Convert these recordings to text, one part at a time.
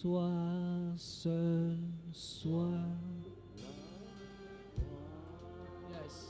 toi ce soir. Yes.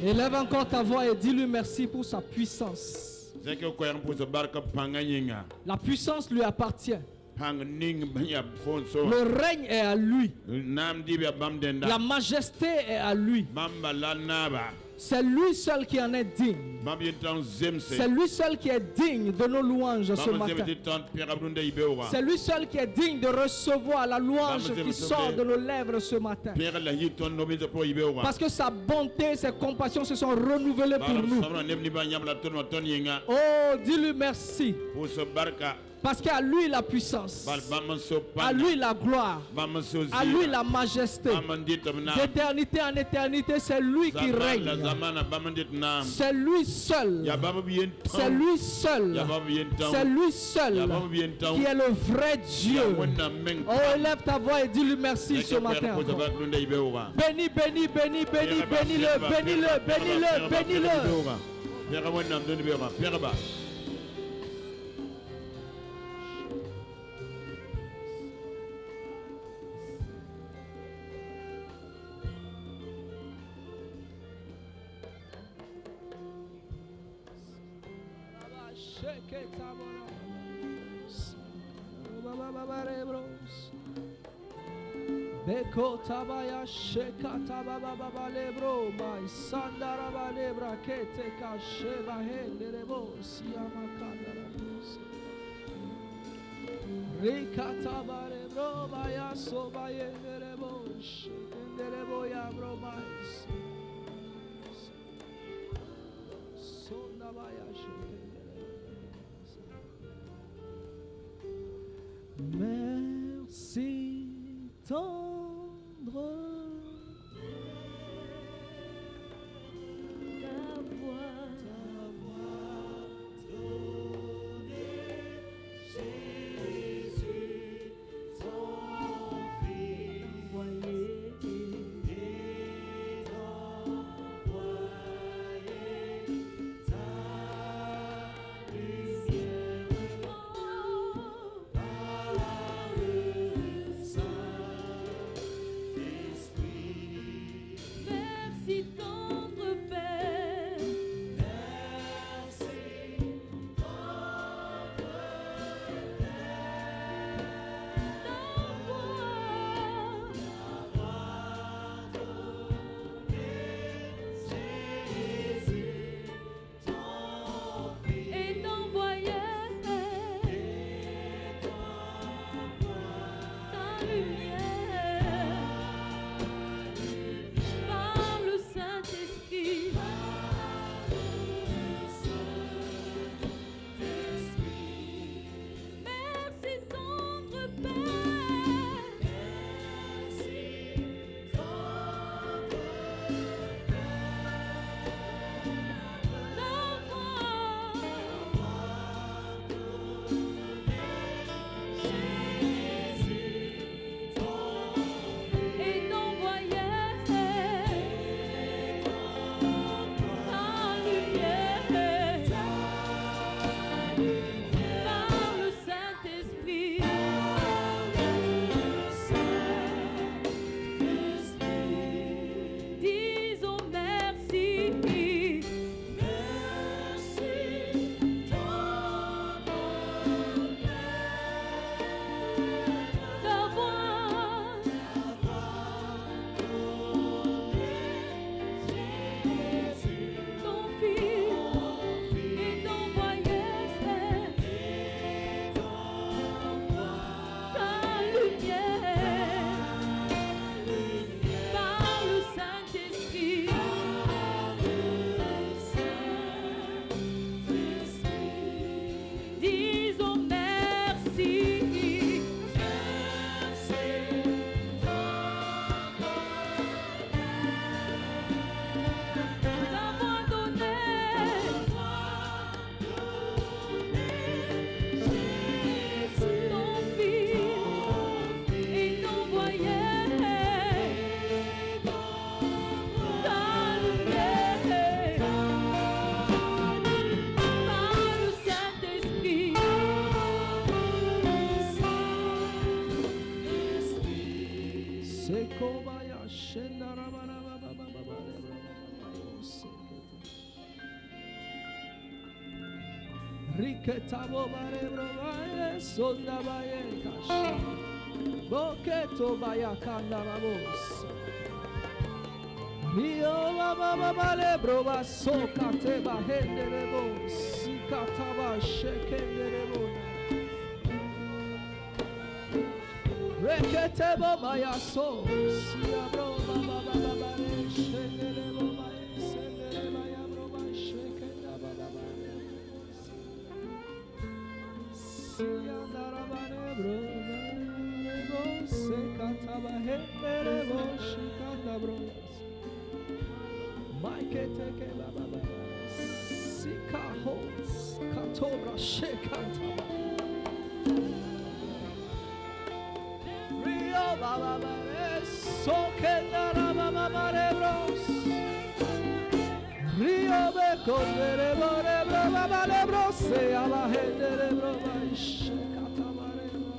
Élève encore ta voix et dis-lui merci pour sa puissance. La puissance lui appartient. Le règne est à lui. La majesté est à lui. C'est lui seul qui en est digne. C'est lui seul qui est digne de nos louanges ce matin. C'est lui seul qui est digne de recevoir la louange qui sort de nos lèvres ce matin. Parce que sa bonté, ses compassions se sont renouvelées pour nous. Oh, dis-lui merci. Parce qu'à lui la puissance, à lui la gloire, à lui la majesté. D'éternité en éternité, c'est lui qui règne. C'est lui seul. C'est lui seul. C'est lui seul qui est le vrai Dieu. Oh, élève ta voix et dis-lui merci ce matin. Bénis, bénis, bénis, bénis, bénis-le, bénis-le, bénis-le, bénis-le. Beko tabaya sheka tababa baba lebro mai sandara balebra kete kashe bahende rebo siama kandara rika tabare bro baya so bayende rebo shende rebo ya bro mai sonda baya shende merci tendre ta voix Riketabo barebro baye sonda baye kashi. Boketo baya kanda babos. Rio baba balebro basoka te bahenderebo. Sikataba shekenderebo. Reketebo baya so. Siabro baba baba shekenderebo baye senderebo ya bro ba shekenda baba. Siandara banebro. Sekataba henderebo shikanda bro. Maiketeke baba baba. Sikaho katobra shekantaba. Rio baba baba sokendara baba barebros. Rio bekonderebo rebro baba lebros. Se abahenderebro baba shekataba rebro.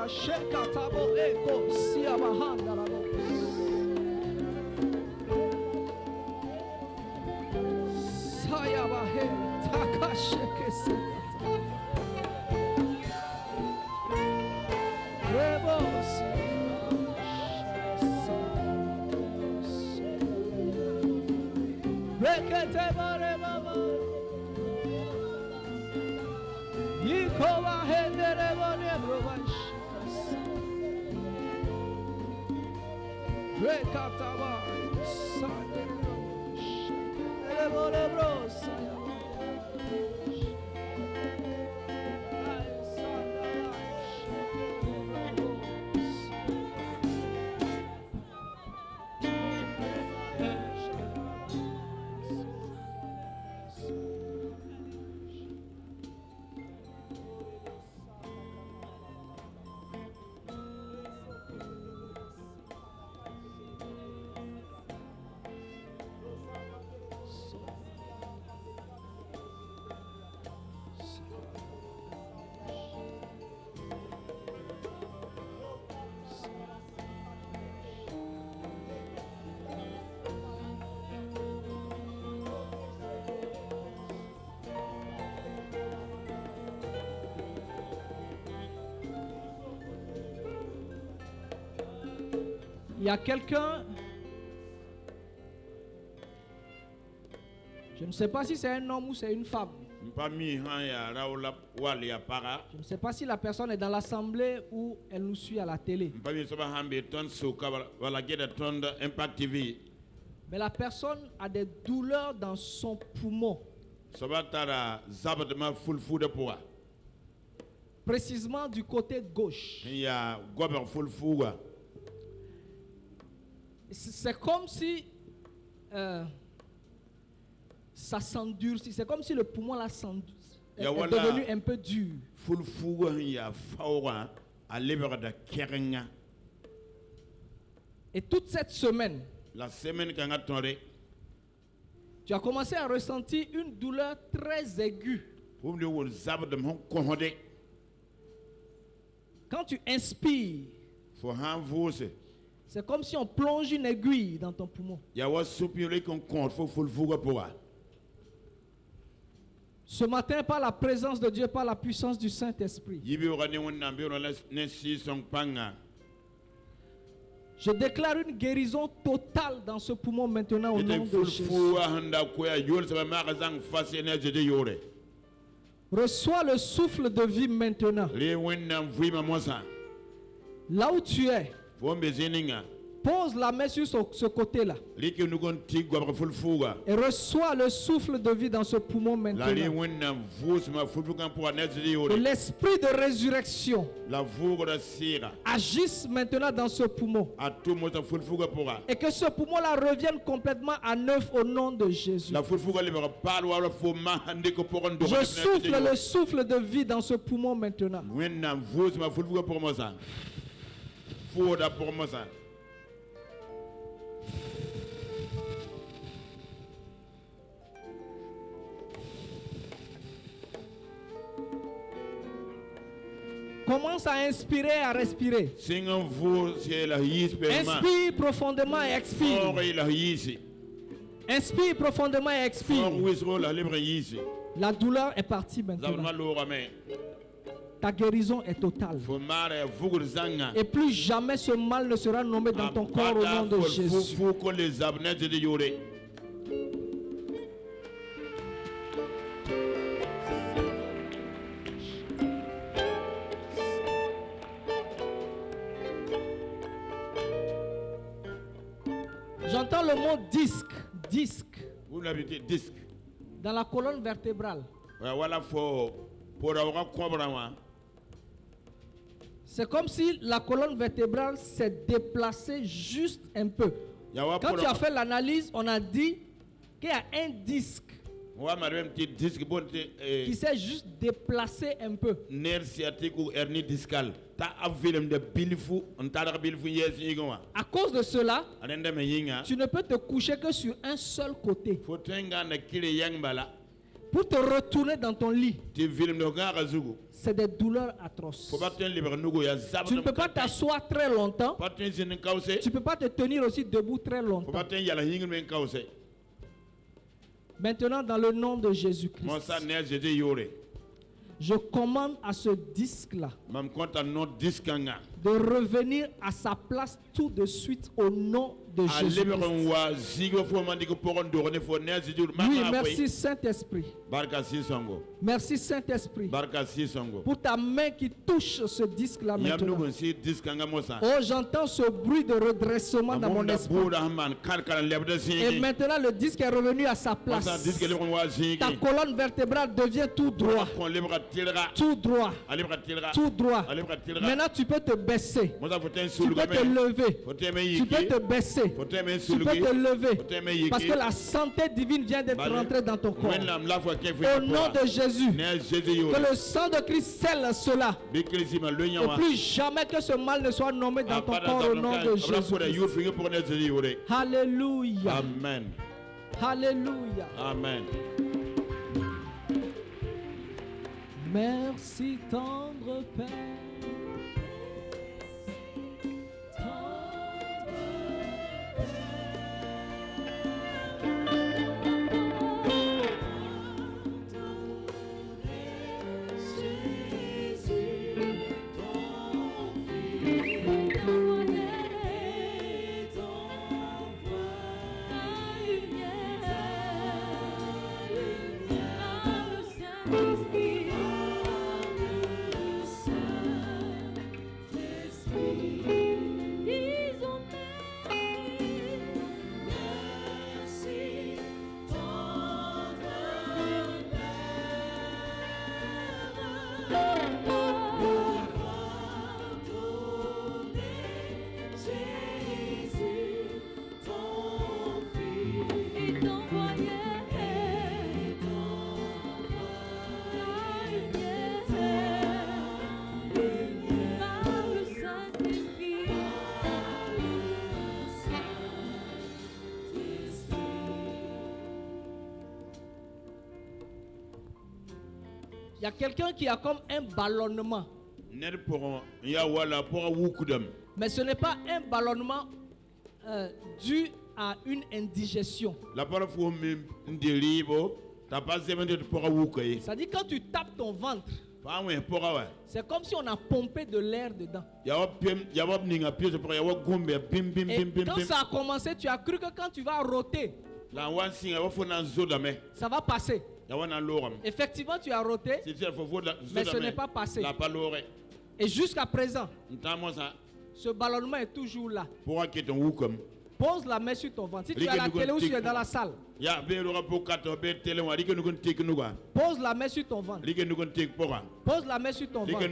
Shekatabo eko siabahanda rabo. Sayabahe takasheke sekata. Rebos. Rekete bare baba. Yikova hendere bone brovash. Rekataba sade rebore bros. Il y a quelqu'un, je ne sais pas si c'est un homme ou c'est une femme. Je ne sais pas si la personne est dans l'assemblée ou elle nous suit à la télé. Mais la personne a des douleurs dans son poumon. Précisément du côté gauche. C'est comme si ça s'endurcit. C'est comme si le poumon là est devenu un peu dur. Et toute cette semaine, tu as commencé à ressentir une douleur très aiguë. Quand tu inspires, c'est comme si on plonge une aiguille dans ton poumon. Ce matin, par la présence de Dieu, par la puissance du Saint-Esprit, je déclare une guérison totale dans ce poumon maintenant au nom de Jésus. Reçois le souffle de vie maintenant. Là où tu es, pose la main sur ce côté-là et reçois le souffle de vie dans ce poumon maintenant. Que l'esprit de résurrection agisse maintenant dans ce poumon et que ce poumon-là revienne complètement à neuf au nom de Jésus. Je souffle le souffle de vie dans ce poumon maintenant. Commence à inspirer, à respirer. Inspire profondément et expire. Inspire profondément et expire. La douleur est partie maintenant. Ta guérison est totale. Et plus jamais ce mal ne sera nommé dans ton corps au nom de Jésus. J'entends le mot disque. Disque. Vous l'avez dit disque. Dans la colonne vertébrale. C'est comme si la colonne vertébrale s'est déplacée juste un peu. Quand tu as fait l'analyse, on a dit qu'il y a un disque qui s'est juste déplacé un peu. Nerf sciatique ou hernie discale. À cause de cela, tu ne peux te coucher que sur un seul côté. Pour te retourner dans ton lit, c'est des douleurs atroces. Tu ne peux pas t'asseoir très longtemps. Tu ne peux pas te tenir aussi debout très longtemps. Maintenant, dans le nom de Jésus-Christ, je commande à ce disque-là de revenir à sa place tout de suite au nom de Jésus-Christ. Oui, merci Saint-Esprit. Merci Saint-Esprit pour ta main qui touche ce disque-là maintenant. Oh, j'entends ce bruit de redressement dans mon esprit. Et maintenant, le disque est revenu à sa place. Ta colonne vertébrale devient tout droit. Tout droit. Tout droit. Maintenant, tu peux te baisser. Tu peux te lever. Tu peux te baisser. Tu peux te lever. Parce que la santé divine vient d'être rentrée dans ton corps. Au nom de Jésus. Que le sang de Christ scelle cela. Et plus jamais que ce mal ne soit nommé dans ton corps au nom de Jésus. Alléluia. Amen. Alléluia. Amen. Merci tendre Père. Il y a quelqu'un qui a comme un ballonnement. Mais ce n'est pas un ballonnement dû à une indigestion. C'est-à-dire quand tu tapes ton ventre, c'est comme si on a pompé de l'air dedans. Et quand ça a commencé, tu as cru que quand tu vas rôter, ça va passer. Effectivement, tu as roté, mais ce n'est pas passé. Et jusqu'à présent, ce ballonnement est toujours là. Pose la main sur ton ventre. Si tu es à la télé ou si tu es dans la salle, pose la main sur ton ventre. Pose la main sur ton ventre.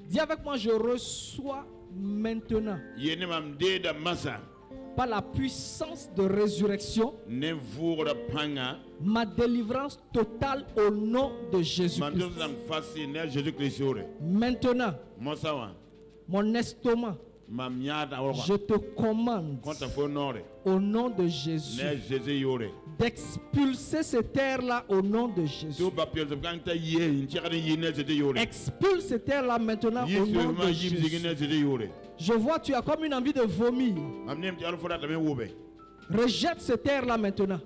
Dis avec moi, je reçois maintenant, par la puissance de résurrection, ma délivrance totale au nom de Jésus-Christ. Maintenant, mon estomac, Je te commande au nom de Jésus d'expulser ces terres-là au nom de Jésus. Expulse ces terres-là maintenant au nom de Jésus. Je vois tu as comme une envie de vomir. Rejette ces terres-là maintenant.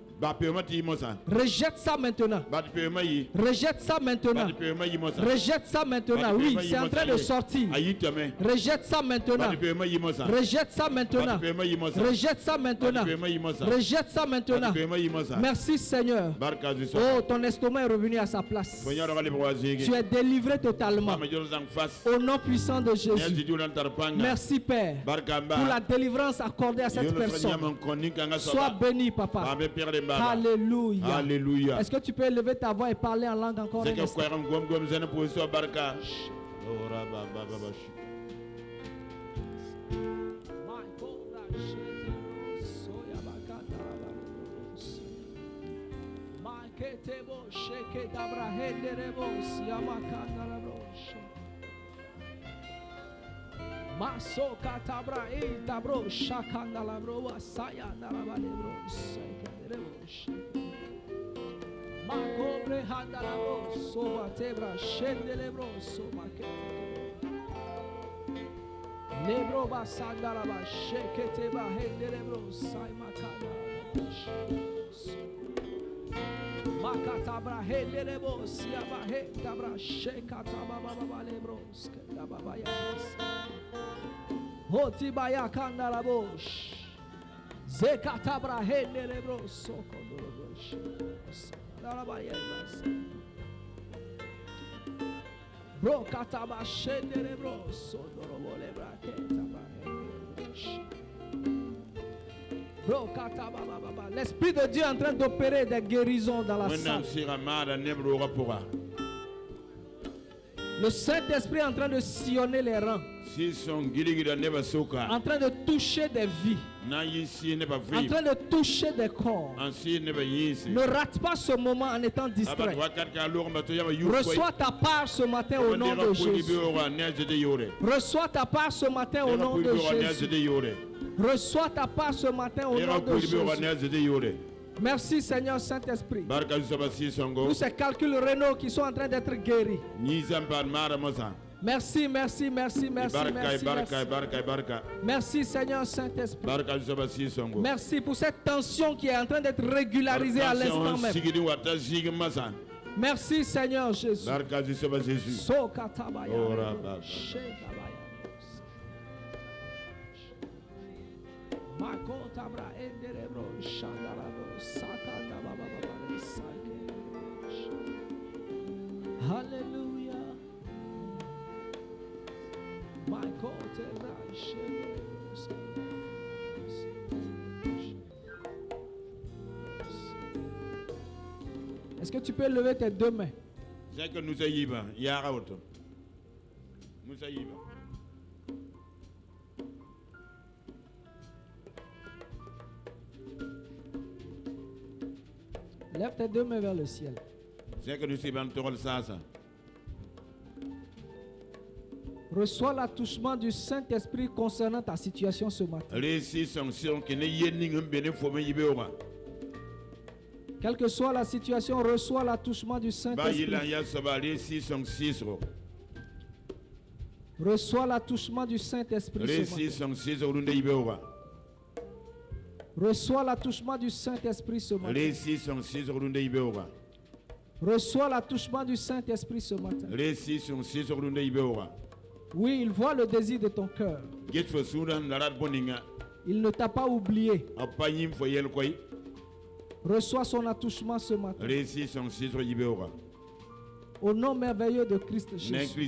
Rejette ça maintenant. Rejette ça maintenant. Rejette ça maintenant. Oui, c'est en train de sortir. Rejette ça maintenant. Rejette ça maintenant. Rejette ça maintenant. Rejette ça maintenant. Merci Seigneur. Oh, ton estomac est revenu à sa place. Tu es délivré totalement. Au nom puissant de Jésus. Merci Père pour la délivrance accordée à cette personne. Sois béni, Papa. Alléluia. Alléluia. Est-ce que tu peux élever ta voix et parler en langue encore un instant? Maso katabra itabro shakanda labro saya nalabalebro sekelebro makobre handalabro soba tebra shendelebro soba kete lebro basandalaba sheketeba hendelebro sai makana makatabra hendelebro siaba hetabra shekataba baba lebro skababa yas Hotibaya kandalabosh. Zekatabra hendelebro sokondolobosh. Dalabayas. Bro kataba shendelebro sondolobolebra ketaba. Bro kataba baba. L'esprit de Dieu est en train d'opérer des guérisons dans la salle. Le Saint-Esprit est en train de sillonner les rangs. En train de toucher des vies. En train de toucher des corps. Ne rate pas ce moment en étant distrait. Reçois ta part ce matin au nom de Jésus. Reçois ta part ce matin au nom de Jésus. Reçois ta part ce matin au nom de Jésus. Merci Seigneur Saint-Esprit. Tous ces calculs rénaux qui sont en train d'être guéris. Merci, merci, merci, merci, merci, merci. Merci Seigneur Saint-Esprit. Merci pour cette tension qui est en train d'être régularisée à l'instant même. Merci Seigneur Jésus. Hallelujah. Est-ce que tu peux lever tes deux mains? Lève tes deux mains vers le ciel. Reçois l'attouchement du Saint-Esprit concernant ta situation ce matin. Quelle que soit la situation, reçois l'attouchement du Saint-Esprit. Reçois l'attouchement du Saint-Esprit ce matin. Reçois l'attouchement du Saint-Esprit ce matin. Reçois l'attouchement du Saint-Esprit ce matin. Oui, il voit le désir de ton cœur. Il ne t'a pas oublié. Reçois son attouchement ce matin. Au nom merveilleux de Christ Jésus.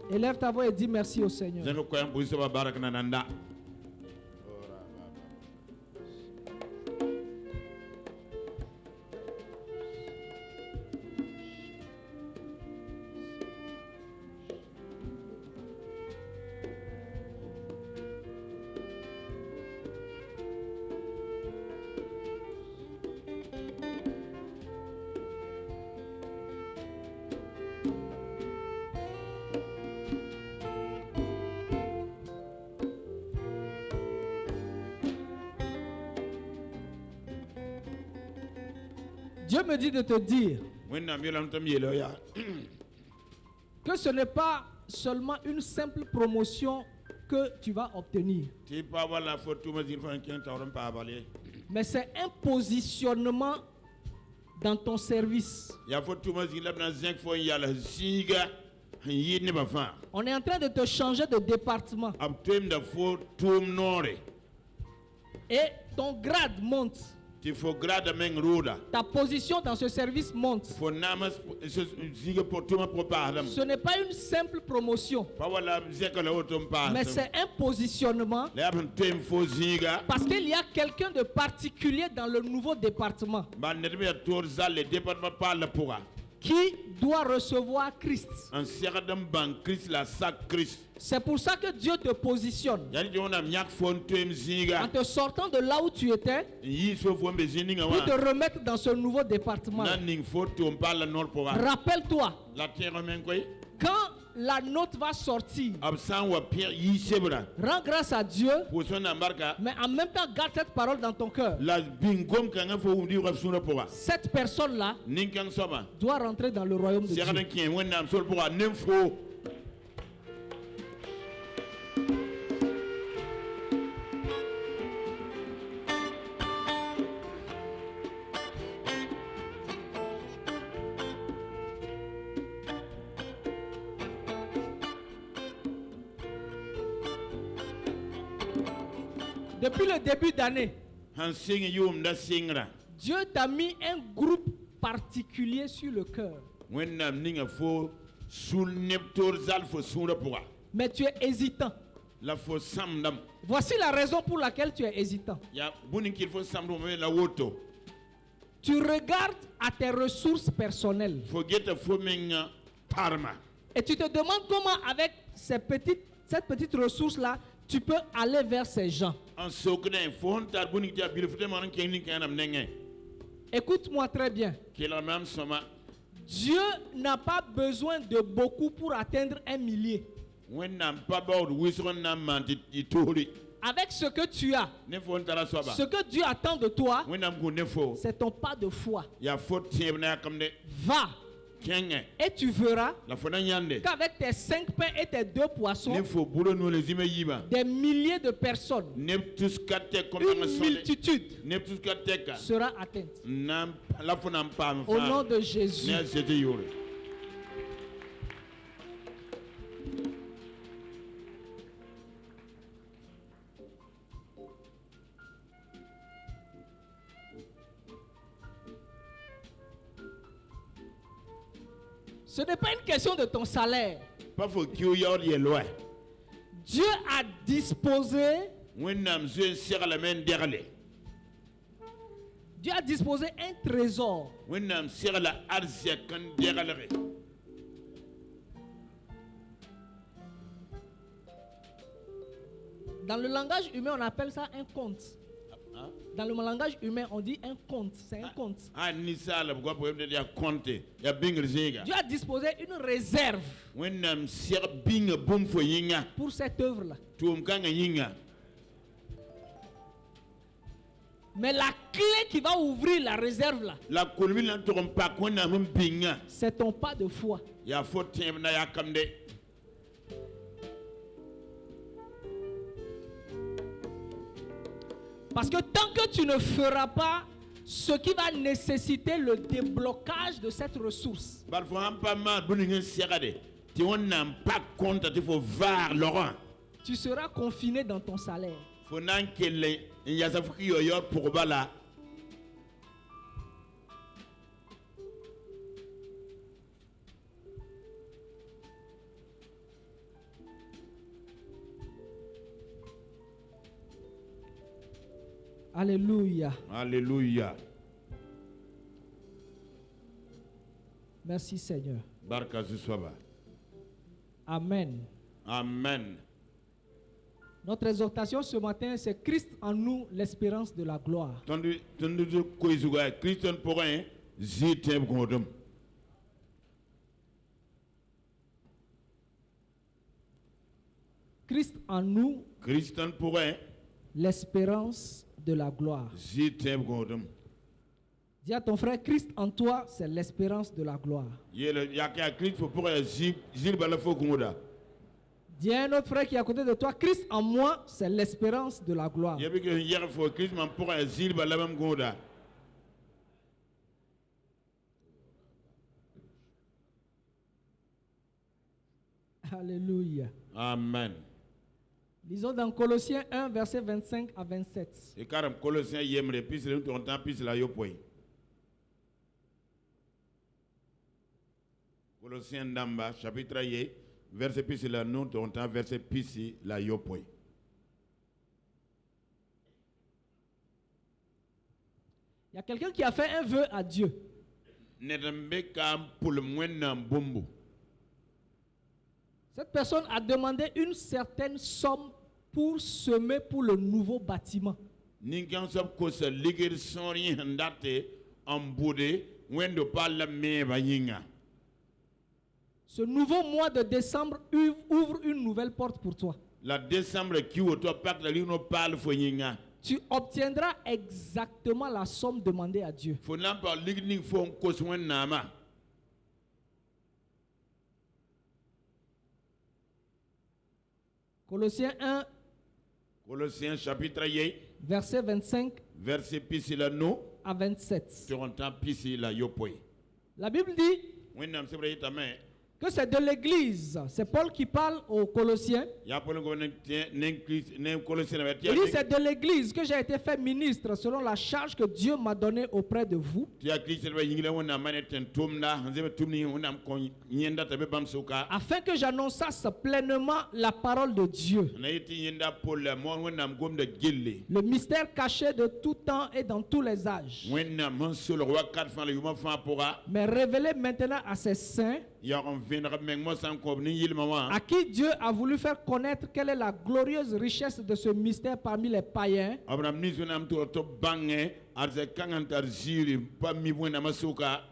Élève ta voix et dis merci au Seigneur. Dieu me dit de te dire que ce n'est pas seulement une simple promotion que tu vas obtenir, mais c'est un positionnement dans ton service. On est en train de te changer de département. Et ton grade monte. Ta position dans ce service monte. Ce n'est pas une simple promotion, mais c'est un positionnement, parce qu'il y a quelqu'un de particulier dans le nouveau département qui doit recevoir Christ. C'est pour ça que Dieu te positionne. En te sortant de là où tu étais, pour te remettre dans ce nouveau département. Rappelle-toi, quand la note va sortir, rends grâce à Dieu, mais en même temps garde cette parole dans ton cœur. Cette personne-là doit rentrer dans le royaume de Dieu. Depuis le début d'année, Dieu t'a mis un groupe particulier sur le cœur. Mais tu es hésitant. Voici la raison pour laquelle tu es hésitant. Tu regardes à tes ressources personnelles. Et tu te demandes comment avec cette petite ressource-là, tu peux aller vers ces gens. Écoute-moi très bien. Dieu n'a pas besoin de beaucoup pour atteindre 1 millier. Avec ce que tu as, ce que Dieu attend de toi, c'est ton pas de foi. Va. Et tu verras qu'avec tes 5 pains et tes 2 poissons, des milliers de personnes, une multitude sera atteinte. Au nom de Jésus. Ce n'est pas une question de ton salaire. Dieu a disposé un trésor. Dans le langage humain, on appelle ça un compte. Dans le langage humain, on dit un compte. C'est un compte. Dieu a disposé une réserve pour cette œuvre-là. Mais la clé qui va ouvrir la réserve là, c'est ton pas de foi. Parce que tant que tu ne feras pas ce qui va nécessiter le déblocage de cette ressource, tu seras confiné dans ton salaire. Alléluia. Alléluia. Merci Seigneur. Barka Zuswaba. Amen. Amen. Notre exhortation ce matin, c'est Christ en nous, l'espérance de la gloire. Christ en nous, l'espérance de la gloire. Dis à ton frère, Christ en toi, c'est l'espérance de la gloire. Dis à un autre frère qui est à côté de toi, Christ en moi, c'est l'espérance de la gloire. Alléluia. Amen. Lisons dans Colossiens 1, verset 25 à 27. Colossiens Damba, chapitre 1, verset pisi la nous, verset pisi la yopoi. Il y a quelqu'un qui a fait un vœu à Dieu. Cette personne a demandé une certaine somme pour semer pour le nouveau bâtiment. Ce nouveau mois de décembre ouvre une nouvelle porte pour toi. Tu obtiendras exactement la somme demandée à Dieu. Colossiens 1, Colossiens chapitre 1, verset 25 à 27. La Bible dit que c'est de l'église. C'est Paul qui parle aux Colossiens. Il dit c'est de l'église que j'ai été fait ministre selon la charge que Dieu m'a donnée auprès de vous. Afin que j'annonçasse pleinement la parole de Dieu. Le mystère caché de tout temps et dans tous les âges. Mais révélé maintenant à ses saints. À qui Dieu a voulu faire connaître quelle est la glorieuse richesse de ce mystère parmi les païens.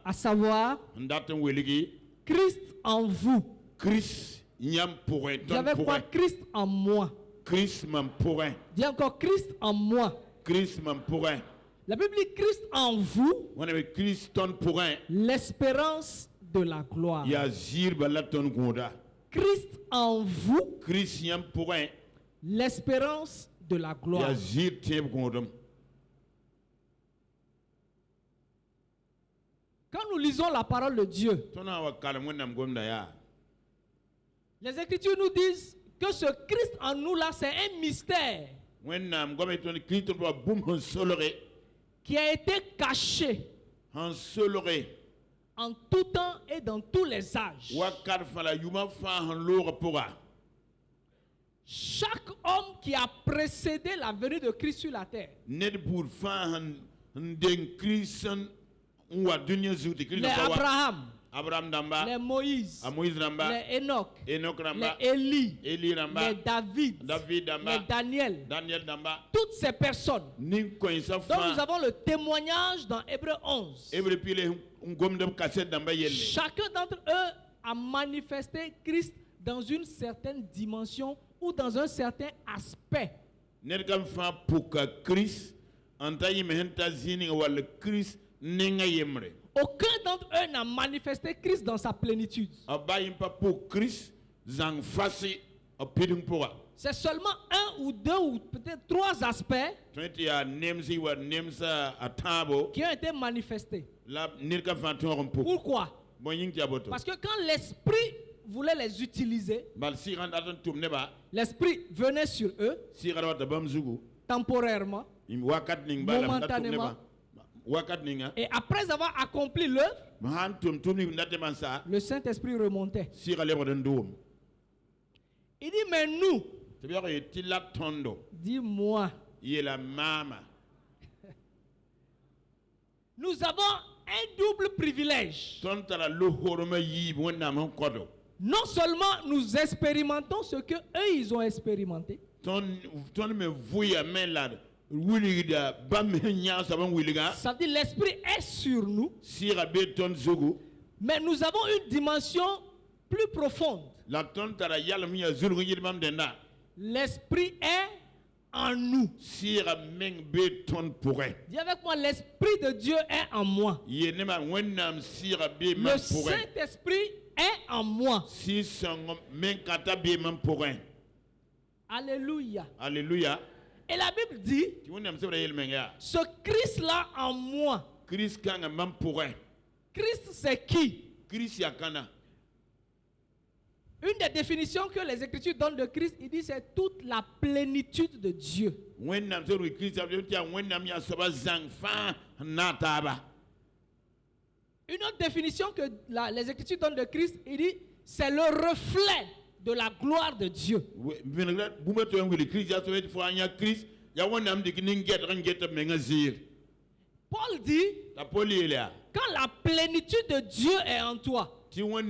À savoir, Christ en vous. J'avais quoi? Christ en moi. Dis encore Christ en moi. La Bible dit Christ en vous. L'espérance de la gloire. Christ en vous. L'espérance de la gloire. Quand nous lisons la parole de Dieu, les Écritures nous disent que ce Christ en nous là, c'est un mystère qui a été caché en tout temps et dans tous les âges. Chaque homme qui a précédé la venue de Christ sur la terre, les Abraham, les Moïse, les Enoch, les Élie, les David, les Daniel, toutes ces personnes dont nous avons le témoignage dans Hébreux 11. Chacun d'entre eux a manifesté Christ dans une certaine dimension ou dans un certain aspect. Aucun d'entre eux n'a manifesté Christ dans sa plénitude. C'est seulement un ou deux ou peut-être trois aspects qui ont été manifestés. Pourquoi? Parce que quand l'Esprit voulait les utiliser, l'Esprit venait sur eux temporairement, momentanément. Et après avoir accompli l'œuvre, le Saint-Esprit remontait. Il dit, mais nous, dis-moi, nous avons un double privilège. Non seulement nous expérimentons ce que eux ils ont expérimenté, ça veut dire l'Esprit est sur nous, mais nous avons une dimension plus profonde. L'Esprit est en nous. Dis avec moi, l'Esprit de Dieu est en moi. Le Saint-Esprit est en moi. Alléluia. Alléluia. Et la Bible dit, ce Christ-là en moi. Christ c'est qui? Une des définitions que les Écritures donnent de Christ, il dit c'est toute la plénitude de Dieu. Une autre définition que les Écritures donnent de Christ, il dit c'est le reflet de la gloire de Dieu. Paul dit, quand la plénitude de Dieu est en toi, quand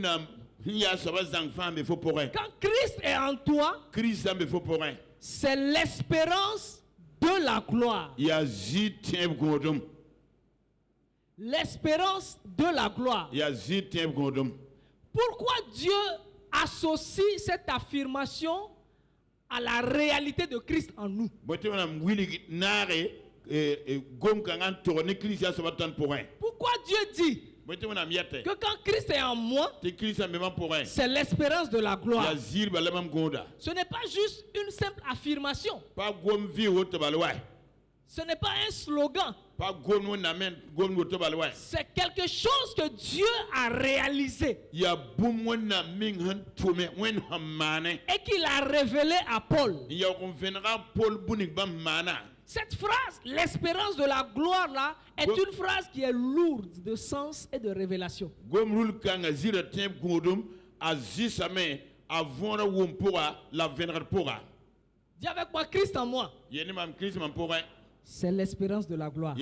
Christ est en toi, c'est l'espérance de la gloire. L'espérance de la gloire. Pourquoi Dieu associe cette affirmation à la réalité de Christ en nous? Pourquoi Dieu dit que quand Christ est en moi, c'est l'espérance de la gloire? Ce n'est pas juste une simple affirmation. Ce n'est pas un slogan. C'est quelque chose que Dieu a réalisé et qu'il a révélé à Paul. Cette phrase, l'espérance de la gloire là, est une phrase qui est lourde de sens et de révélation. Dis avec moi, Christ en moi. C'est l'espérance de la gloire.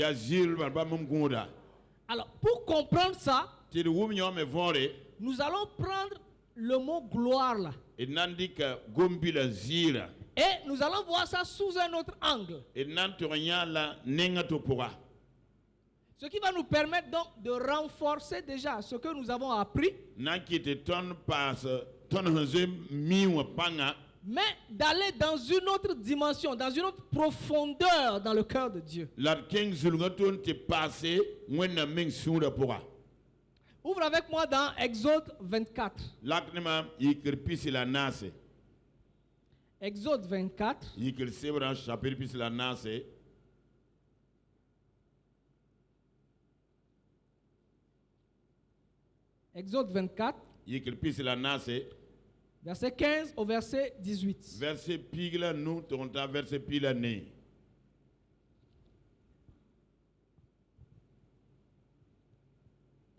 Alors, pour comprendre ça, nous allons prendre le mot gloire là. Et nous allons voir ça sous un autre angle. Ce qui va nous permettre donc de renforcer déjà ce que nous avons appris, mais d'aller dans une autre dimension, dans une autre profondeur dans le cœur de Dieu. Ouvre avec moi dans Exode 24. Exode 24. Exode 24. Verset 15 au verset 18. Verset pigla nous tonta verset pila ne.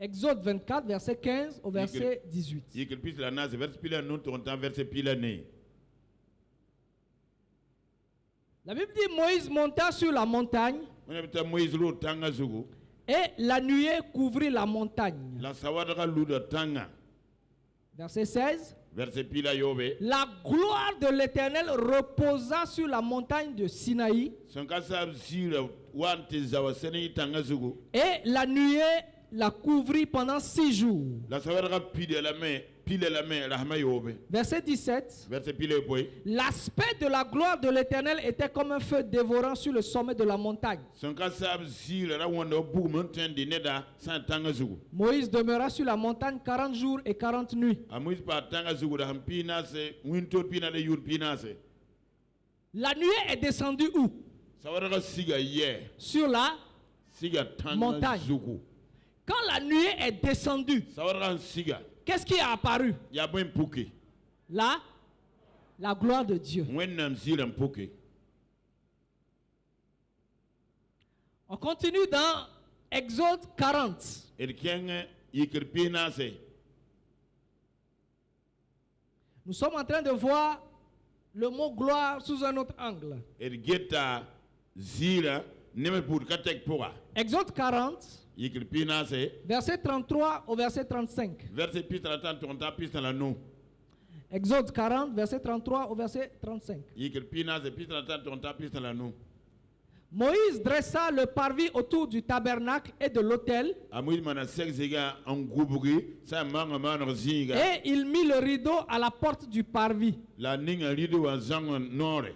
Exode 24 verset 15 au verset 18. La Bible dit Moïse monta sur la montagne et la nuée couvrit la montagne. Verset 16. La gloire de l'Éternel reposa sur la montagne de Sinaï. Et la nuée la couvrit pendant 6 jours. Verset 17. L'aspect de la gloire de l'Éternel était comme un feu dévorant sur le sommet de la montagne. Moïse demeura sur la montagne 40 jours et 40 nuits. La nuée est descendue où? Sur la montagne. Quand la nuée est descendue, qu'est-ce qui est apparu? La gloire de Dieu. On continue dans Exode 40. Nous sommes en train de voir le mot gloire sous un autre angle. Exode 40. Verset 33 au verset 35. Exode 40, verset 33 au verset 35. Moïse dressa le parvis autour du tabernacle et de l'autel. Et il mit le rideau à la porte du parvis.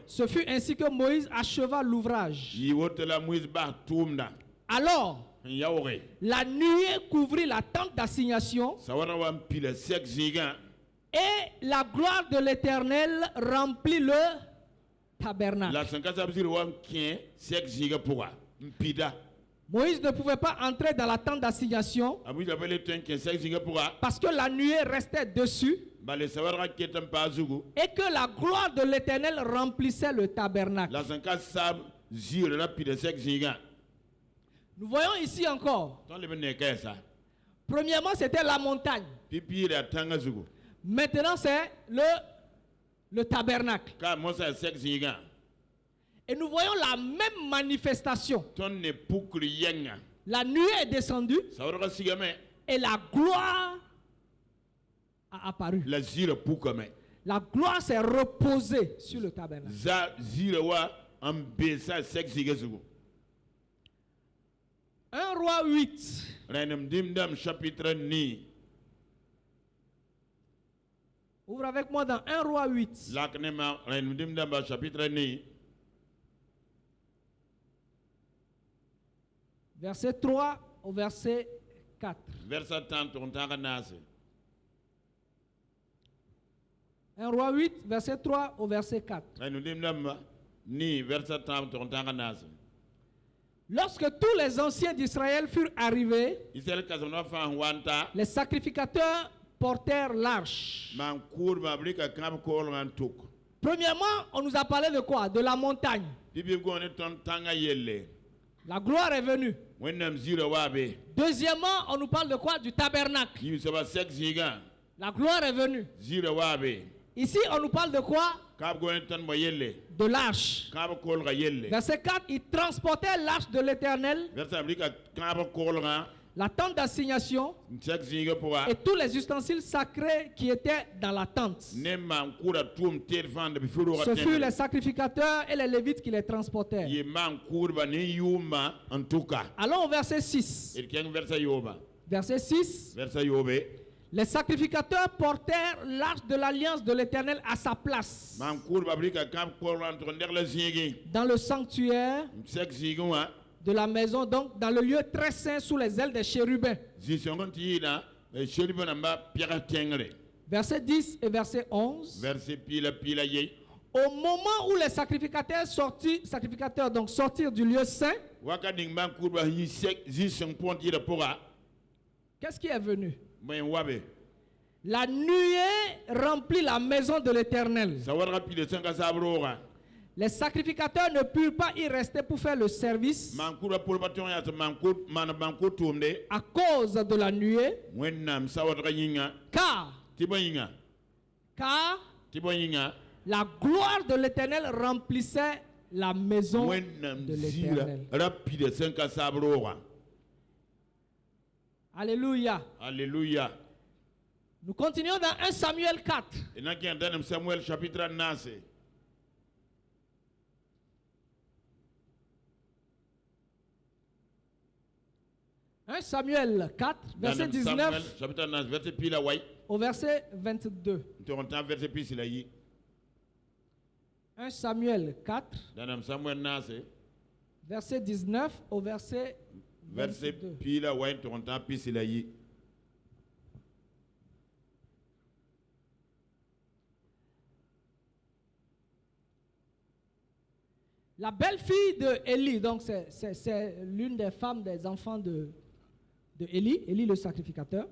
Ce fut ainsi que Moïse acheva l'ouvrage. Alors, la nuée couvrit la tente d'assignation et la gloire de l'Éternel remplit le tabernacle. Moïse ne pouvait pas entrer dans la tente d'assignation parce que la nuée restait dessus et que la gloire de l'Éternel remplissait le tabernacle. Nous voyons ici encore. Premièrement, c'était la montagne. Maintenant, c'est le tabernacle. Et nous voyons la même manifestation. La nuée est descendue et la gloire a apparu. La gloire s'est reposée sur le tabernacle. 1 Roi 8. Ouvre avec moi dans 1 Roi 8. Verset 3 au verset 4. 1 Roi 8, verset 3 au verset 4. Lorsque tous les anciens d'Israël furent arrivés, les sacrificateurs portèrent l'arche. Premièrement, on nous a parlé de quoi? De la montagne. La gloire est venue. Deuxièmement, on nous parle de quoi? Du tabernacle. La gloire est venue. Ici, on nous parle de quoi? De l'arche. Verset 4, ils transportaient l'arche de l'Éternel, la tente d'assignation et tous les ustensiles sacrés qui étaient dans la tente. Ce furent les sacrificateurs et les lévites qui les transportèrent. Allons au verset 6. Verset 6. Les sacrificateurs portèrent l'arche de l'alliance de l'Éternel à sa place dans le sanctuaire de la maison, donc dans le lieu très saint sous les ailes des chérubins. Verset 10 et verset 11. Au moment où les sacrificateurs sortirent du lieu saint, qu'est-ce qui est venu? La nuée remplit la maison de l'Éternel. Les sacrificateurs ne purent pas y rester pour faire le service à cause de la nuée, car la gloire de l'Éternel remplissait la maison de l'Éternel. Alléluia. Alléluia. Nous continuons dans 1 Samuel 4. 1 Samuel 4, verset 19 au verset 22. 1 Samuel 4, verset 19 au verset 22. La belle-fille de Élie, donc c'est l'une des femmes des enfants de Élie, Élie le sacrificateur.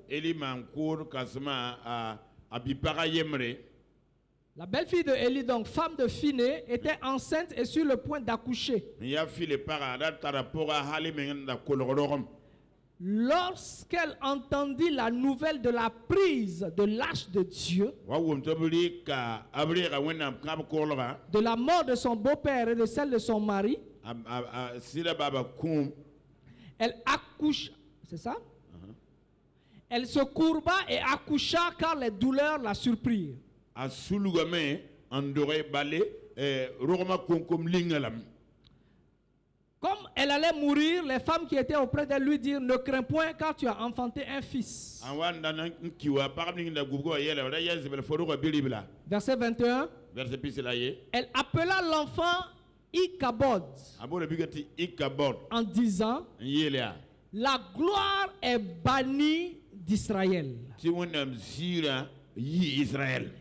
La belle-fille de Élie, donc femme de Phiné, était enceinte et sur le point d'accoucher. Lorsqu'elle entendit la nouvelle de la prise de l'arche de Dieu, de la mort de son beau-père et de celle de son mari, elle accouche, c'est ça? Elle se courba et accoucha car les douleurs la surprirent. Comme elle allait mourir, les femmes qui étaient auprès d'elle lui dirent: ne crains point, car tu as enfanté un fils. Verset 21. Elle appela l'enfant Ichabod en disant: la gloire est bannie d'Israël.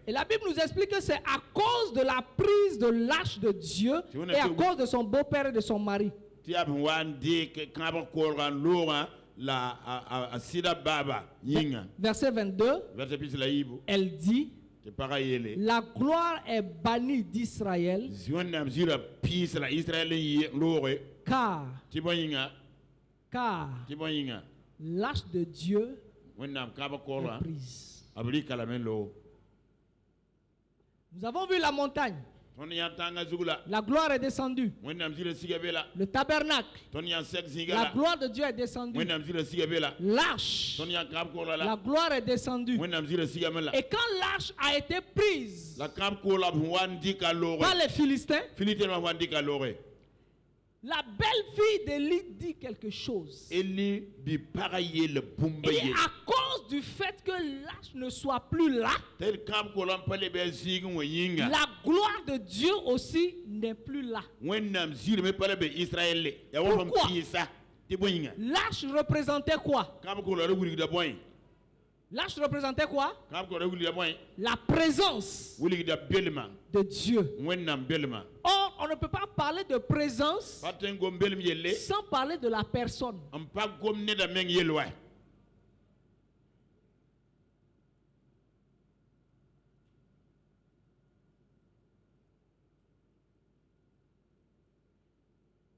Et la Bible nous explique que c'est à cause de la prise de l'arche de Dieu et à cause de son beau-père et de son mari. Verset 22, elle dit: la gloire est bannie d'Israël, car l'arche de Dieu est prise. Nous avons vu la montagne. La gloire est descendue. Le tabernacle. La gloire de Dieu est descendue. L'arche. La gloire est descendue. Et quand l'arche a été prise par les Philistins, la belle-fille d'Élie dit quelque chose. Et à cause du fait que l'arche ne soit plus là, la gloire de Dieu aussi n'est plus là. Pourquoi? L'arche représentait quoi? L'arche représentait quoi? La présence de Dieu. Or, on ne peut pas parler de présence sans parler de la personne.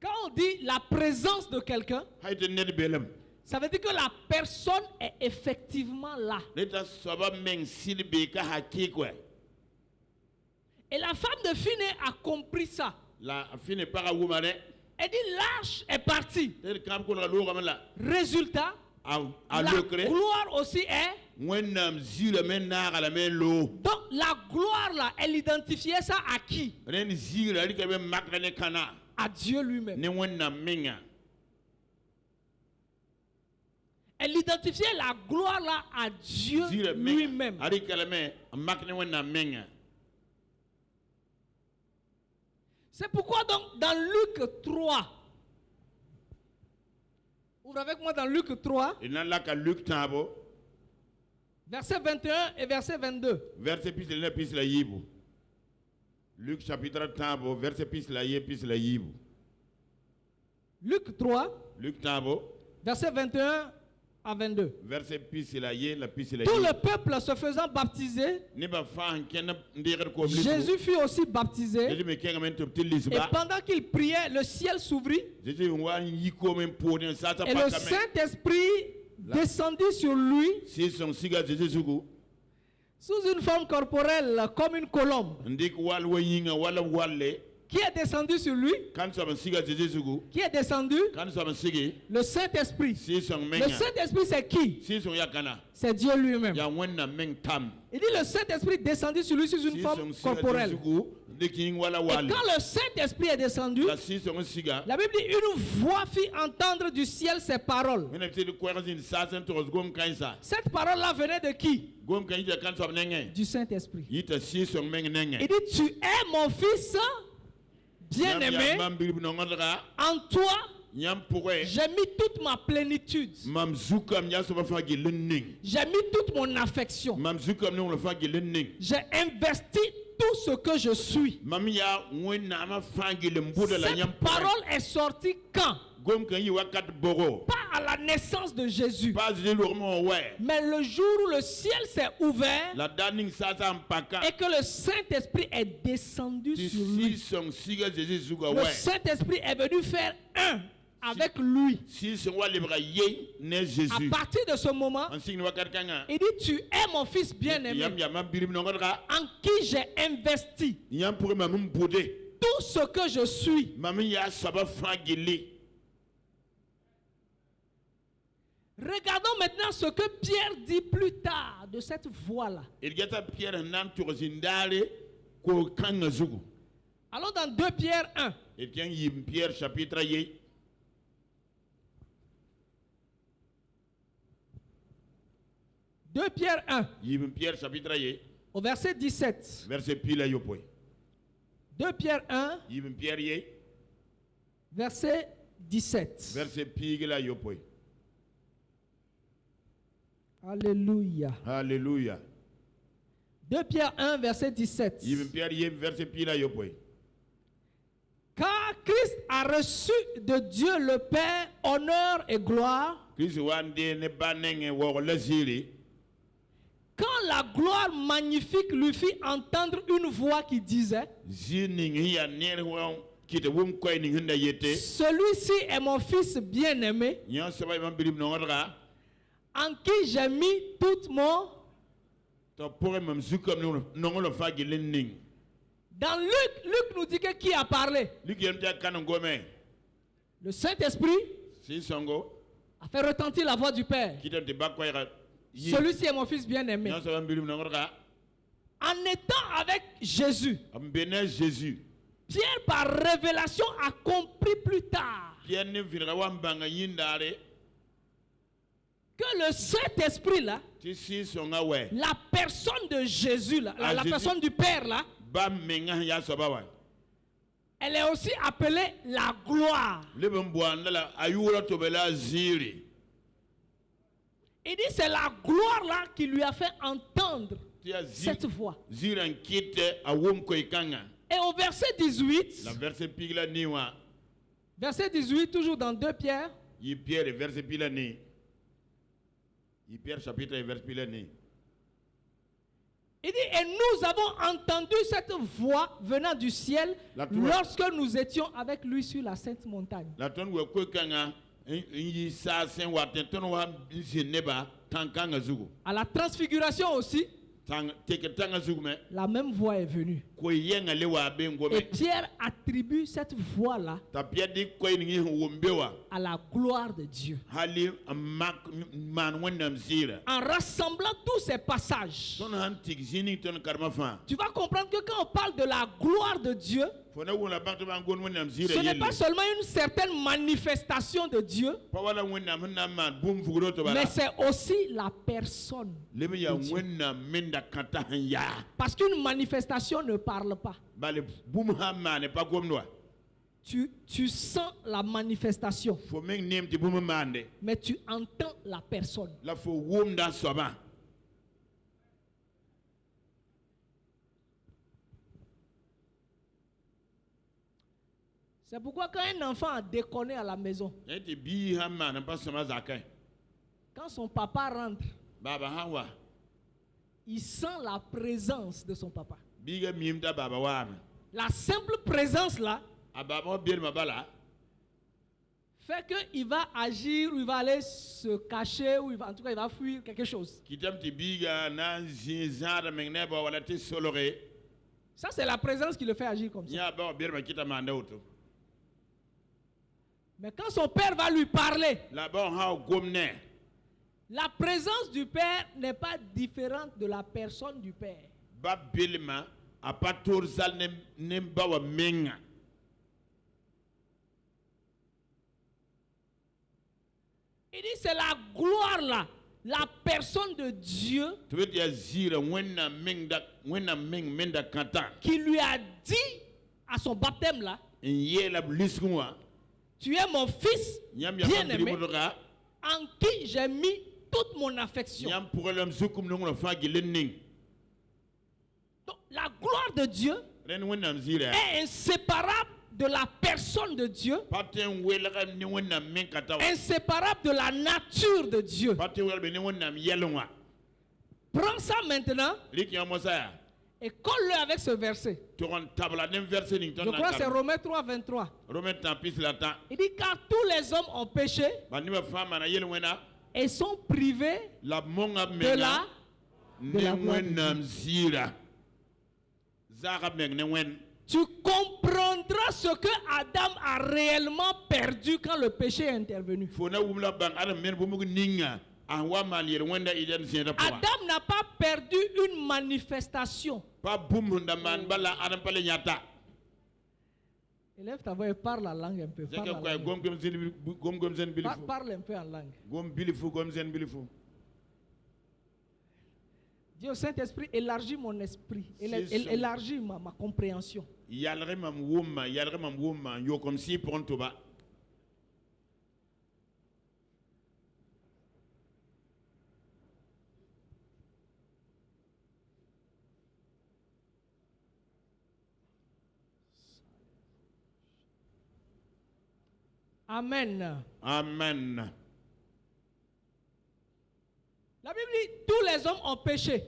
Quand on dit la présence de quelqu'un, ça veut dire que la personne est effectivement là. Et la femme de Phiné a compris ça. Elle dit: l'arche est partie. Résultat, la gloire aussi est. Donc la gloire là, elle identifiait ça à qui? À Dieu lui-même. Elle identifiait la gloire là à Dieu lui-même. C'est pourquoi donc dans Luc 3, ouvrez avec moi dans Luc 3, verset 21 et verset 22. Luc chapitre 3, verset Luc 3, verset 21 à 22. Tout le peuple se faisant baptiser, Jésus fut aussi baptisé. Et pendant qu'il priait, le ciel s'ouvrit. Et le Saint-Esprit descendit sur lui sous une forme corporelle comme une colombe. Qui est descendu sur lui? Qui est descendu? Le Saint-Esprit. Le Saint-Esprit, c'est qui? C'est Dieu lui-même. Il dit: le Saint-Esprit descendu sur lui sous une forme corporelle. Et quand le Saint-Esprit est descendu, la Bible dit: une voix fit entendre du ciel ces paroles. Cette parole-là venait de qui? Du Saint-Esprit. Il dit: tu es mon fils bien-aimé, en toi j'ai mis toute ma plénitude. J'ai mis toute mon affection. J'ai investi tout ce que je suis. Cette parole est sortie quand? Pas à la naissance de Jésus, mais le jour où le ciel s'est ouvert et que le Saint-Esprit est descendu sur lui. Le Saint-Esprit est venu faire un avec lui. À partir de ce moment, il dit: tu es mon fils bien-aimé, en qui j'ai investi tout ce que je suis. Regardons maintenant ce que Pierre dit plus tard de cette voix-là. Allons dans 2 Pierre 1. 2 Pierre 1. Pierre chapitre 1. Au verset 17. Verset pile yopoy. 2 Pierre 1. Pierre ye. Verset 17. Verset pile la yopoy. Alléluia. Alléluia. 2 Pierre 1, verset 17. Pierre ye verset pile la yopoy. Car Christ a reçu de Dieu le Père honneur et gloire. Quand la gloire magnifique lui fit entendre une voix qui disait: celui-ci est mon fils bien-aimé, en qui j'ai mis toute mon... Dans Luc nous dit que qui a parlé? Le Saint-Esprit a fait retentir la voix du Père. Celui-ci est mon fils bien-aimé. En étant avec Jésus, Pierre par révélation a compris plus tard que le Saint-Esprit là, la personne de Jésus là, la personne du Père là, elle est aussi appelée la gloire. Il dit c'est la gloire là qui lui a fait entendre cette voix. Et au verset 18, verset 18, toujours dans 2 Pierre, Pierre chapitre 1 verset pilani. Il dit, et nous avons entendu cette voix venant du ciel lorsque nous étions avec lui sur la sainte montagne. À la transfiguration aussi, la même voix est venue. Et Pierre attribue cette voix-là à la gloire de Dieu. En rassemblant tous ces passages, tu vas comprendre que quand on parle de la gloire de Dieu, ce n'est pas seulement une certaine manifestation de Dieu, mais c'est aussi la personne de Dieu. Parce qu'une manifestation ne parle pas. Tu sens la manifestation, mais tu entends la personne. C'est pourquoi quand un enfant a déconné à la maison, quand son papa rentre, il sent la présence de son papa. La simple présence là fait qu'il va agir, ou il va aller se cacher, ou en tout cas il va fuir quelque chose. Ça c'est la présence qui le fait agir comme ça. Mais quand son père va lui parler, la présence du père n'est pas différente de la personne du père. Il dit c'est la gloire là, la personne de Dieu qui lui a dit à son baptême là: tu es mon fils bien-aimé en qui j'ai mis toute mon affection. Donc, la gloire de Dieu est inséparable de la personne de Dieu, inséparable de la nature de Dieu. Prends ça maintenant et colle-le avec ce verset. Je crois que c'est Romains 3, 23. Il dit car tous les hommes ont péché et sont privés de la gloire de Dieu. Tu comprendras ce que Adam a réellement perdu quand le péché est intervenu. Adam n'a pas perdu une manifestation. Élève ta voix et parle la langue un peu. Parle un peu en langue. Dis au Saint-Esprit, élargis mon esprit, élargis ma compréhension. Amen. Amen. La Bible dit tous les hommes ont péché.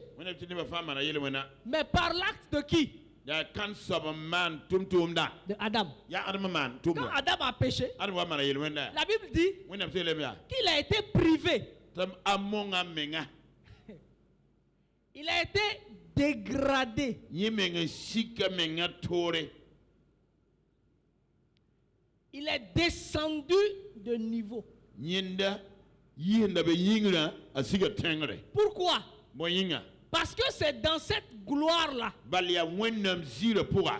Mais par l'acte de qui? De Adam. Quand Adam a péché, la Bible dit qu'il a été privé. Il a été dégradé. Il est descendu de niveau. Pourquoi? Parce que c'est dans cette gloire-là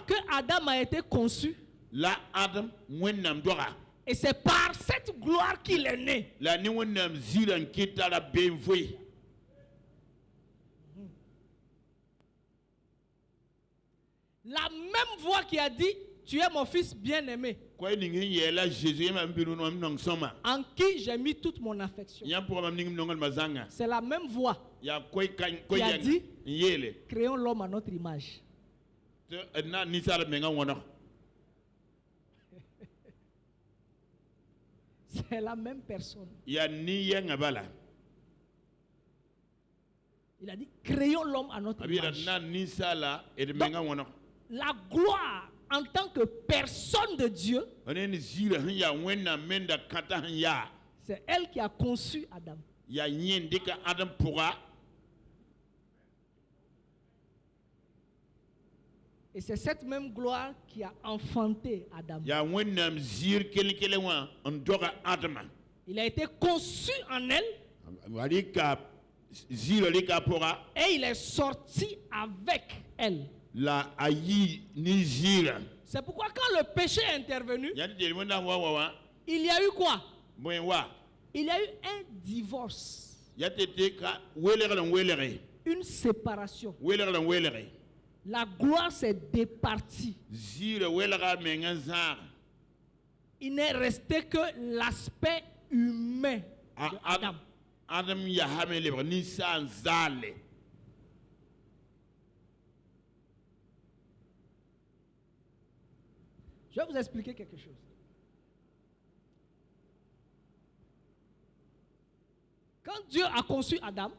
que Adam a été conçu. Et c'est par cette gloire qu'il est né. La même voix qui a dit, tu es mon fils bien-aimé, en qui j'ai mis toute mon affection. C'est la même voix qui a dit, créons l'homme à notre image. C'est la même personne. Il a dit, créons l'homme à notre image. Donc, la gloire en tant que personne de Dieu, c'est elle qui a conçu Adam. Et c'est cette même gloire qui a enfanté Adam. Il a été conçu en elle. Et il est sorti avec elle. C'est pourquoi quand le péché est intervenu, il y a eu quoi? Il y a eu un divorce. Une séparation. La gloire s'est départie. Il n'est resté que l'aspect humain d'Adam. Je vais vous expliquer quelque chose. Quand Dieu a conçu Adam,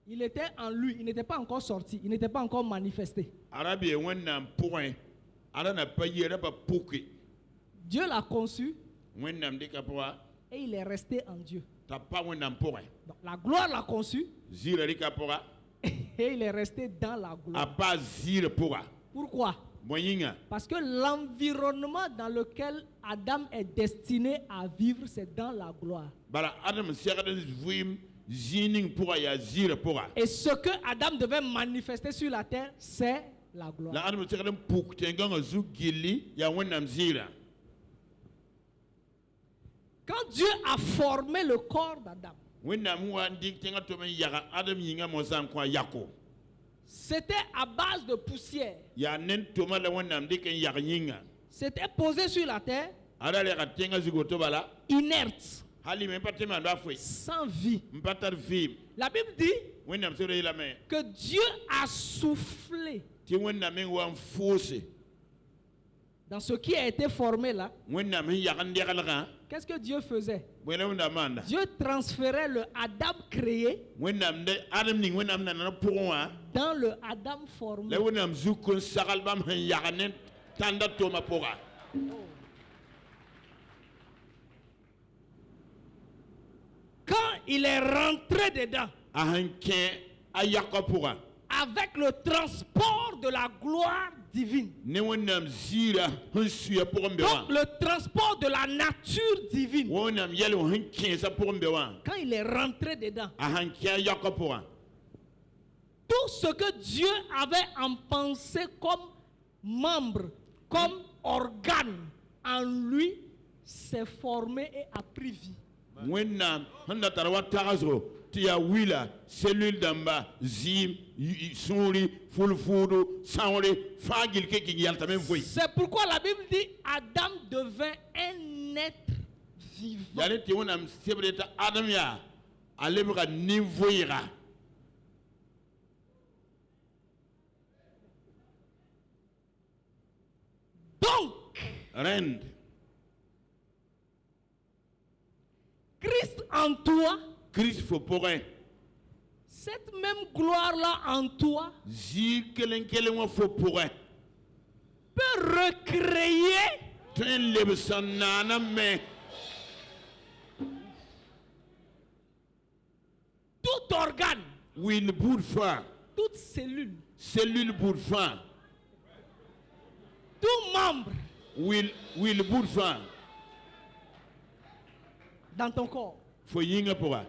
il était en lui, il n'était pas encore sorti, il n'était pas encore manifesté. Dieu l'a conçu et il est resté en Dieu. Donc, la gloire l'a conçu et il est resté dans la gloire. Pourquoi? Parce que l'environnement dans lequel Adam est destiné à vivre, c'est dans la gloire. Et ce que Adam devait manifester sur la terre, c'est la gloire. Quand Dieu a formé le corps d'Adam, c'était à base de poussière. C'était posé sur la terre, inerte, sans vie. La Bible dit que Dieu a soufflé dans ce qui a été formé là. Qu'est-ce que Dieu faisait? Dieu transférait le Adam créé dans le Adam formé. Quand il est rentré dedans, avec le transport de la gloire divine, donc le transport de la nature divine, quand il est rentré dedans, tout ce que Dieu avait en pensée comme membre, comme organe en lui, s'est formé et a pris vie. wennam handa tarawa tagazo tia wila cellule d'amba zim souri fulfudu sanri fagil ke ki yalta même voy. C'est pourquoi la Bible dit Adam devint un être vivant. Yale ti wonam sebreta adam ya alebra nivoira. Donc, rend Christ en toi, Christ faut pour un cette même gloire-là en toi zi kelen wa faut pour un peut recréer train lebsan nana mais tout organe, will bourfa toute cellule bourfa tout membre will bourfa dans ton corps. faut yinga pour un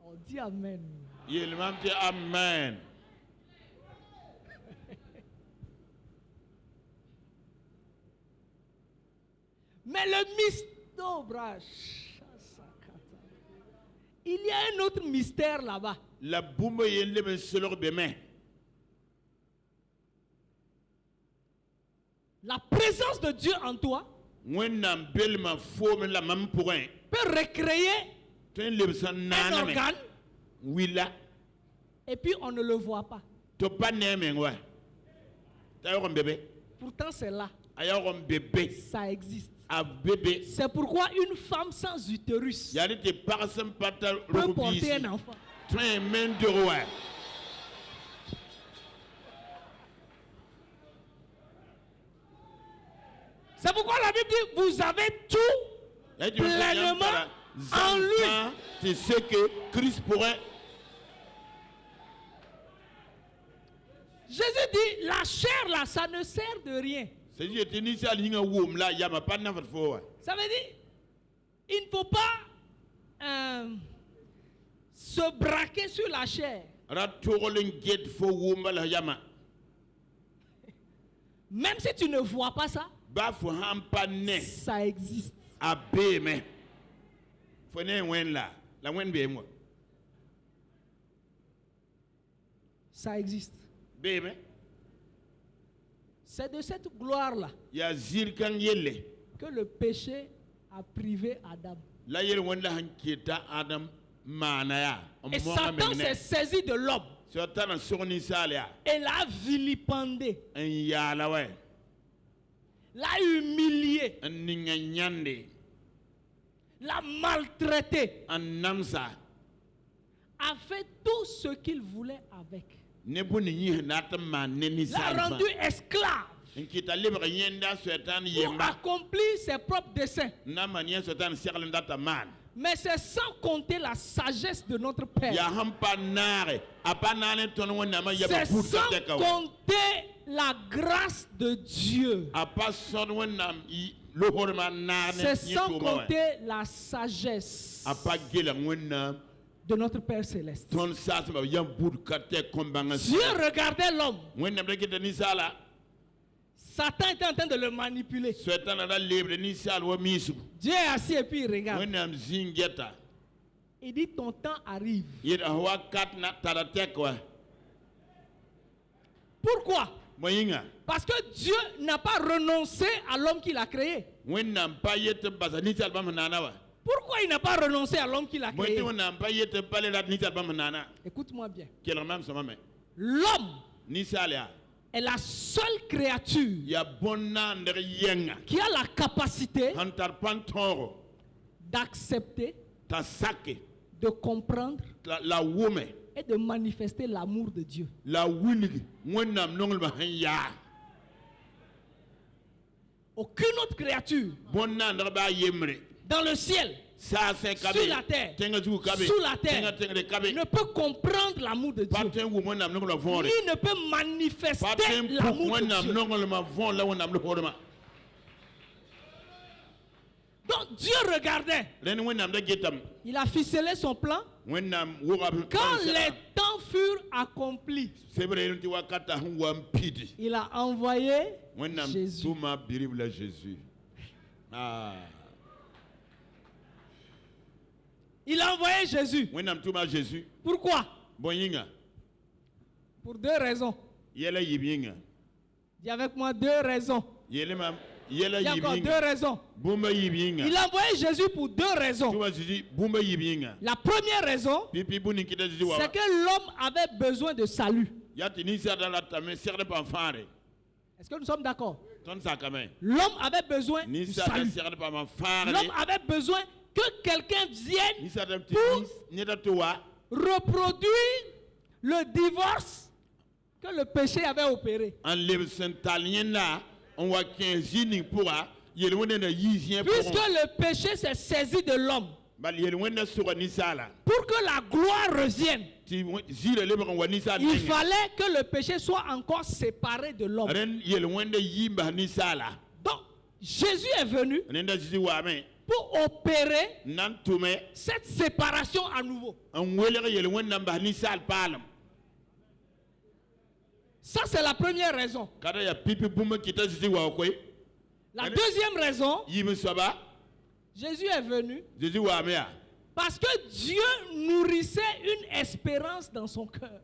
On dit Amen. il m'a dit amen. Mais le mystère, il y a un autre mystère là-bas. La boumbe est le seul demain. La présence de Dieu en toi peut recréer un organe et puis on ne le voit pas. Pourtant c'est là. Ça existe. C'est pourquoi une femme sans utérus peut porter un enfant. C'est pourquoi la Bible dit vous avez tout pleinement en lui. Tu sais que Christ pourrait. Jésus dit la chair là, ça ne sert de rien. Ça veut dire il ne faut pas se braquer sur la chair. Même si tu ne vois pas ça, ça existe. Ça existe. C'est de cette gloire-là que le péché a privé Adam. Et Satan s'est saisi de l'homme et l'a vilipendé, l'a humilié, l'a maltraité, a fait tout ce qu'il voulait avec. L'a rendu esclave pour accomplir ses propres desseins. Mais c'est sans compter la sagesse de notre Père. C'est sans compter la grâce de Dieu. C'est sans compter la sagesse de notre Père céleste. Dieu regardait l'homme. Satan était en train de le manipuler. Dieu est assis et puis il regarde. Il dit ton temps arrive. Pourquoi? Parce que Dieu n'a pas renoncé à l'homme qu'il a créé. Pourquoi il n'a pas renoncé à l'homme qu'il a créé? Écoute-moi bien. L'homme est la seule créature qui a la capacité d'accepter, de comprendre et de manifester l'amour de Dieu. Aucune autre créature dans le ciel, sur la terre, sous la terre, ne peut comprendre l'amour de Dieu, ni ne peut manifester l'amour de Dieu. Donc Dieu regardait. Il a ficelé son plan. Quand les temps furent accomplis, il a envoyé Jésus. Il a envoyé Jésus. Pourquoi? Pour 2 raisons. Dis avec moi 2 raisons. Il y a encore 2 raisons. Il a envoyé Jésus pour 2 raisons. La première raison, c'est que l'homme avait besoin de salut. Est-ce que nous sommes d'accord? L'homme avait besoin de salut. L'homme avait besoin que quelqu'un vienne pour reproduire le divorce que le péché avait opéré. Puisque le péché s'est saisi de l'homme, pour que la gloire revienne, il fallait que le péché soit encore séparé de l'homme. Donc, Jésus est venu pour opérer cette séparation à nouveau. Ça, c'est la première raison. La deuxième raison, Jésus est venu parce que Dieu nourrissait une espérance dans son cœur.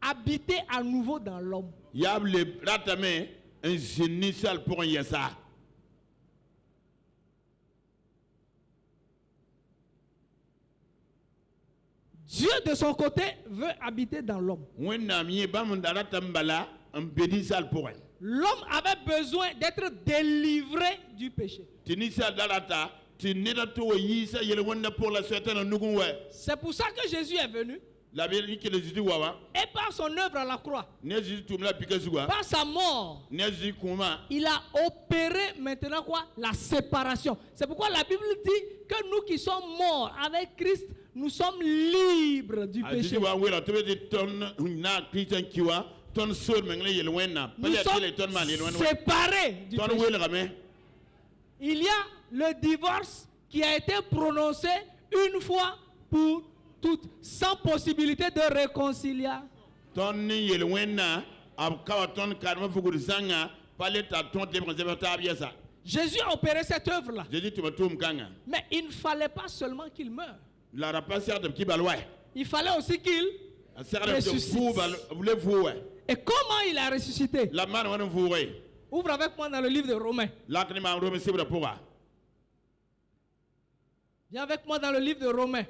Habiter à nouveau dans l'homme. Dieu de son côté veut habiter dans l'homme. L'homme avait besoin d'être délivré du péché. C'est pour ça que Jésus est venu. Et par son œuvre à la croix, par sa mort, il a opéré maintenant quoi? La séparation. C'est pourquoi la Bible dit que nous qui sommes morts avec Christ, nous sommes libres du péché. Nous sommes séparés du péché. Il y a le divorce qui a été prononcé une fois pour toutes, sans possibilité de réconciliation. Jésus a opéré cette œuvre-là. Mais il ne fallait pas seulement qu'il meure. Il fallait aussi qu'il ressuscite. Et comment il a ressuscité? Ouvre avec moi dans le livre de Romains. Viens avec moi dans le livre de Romains.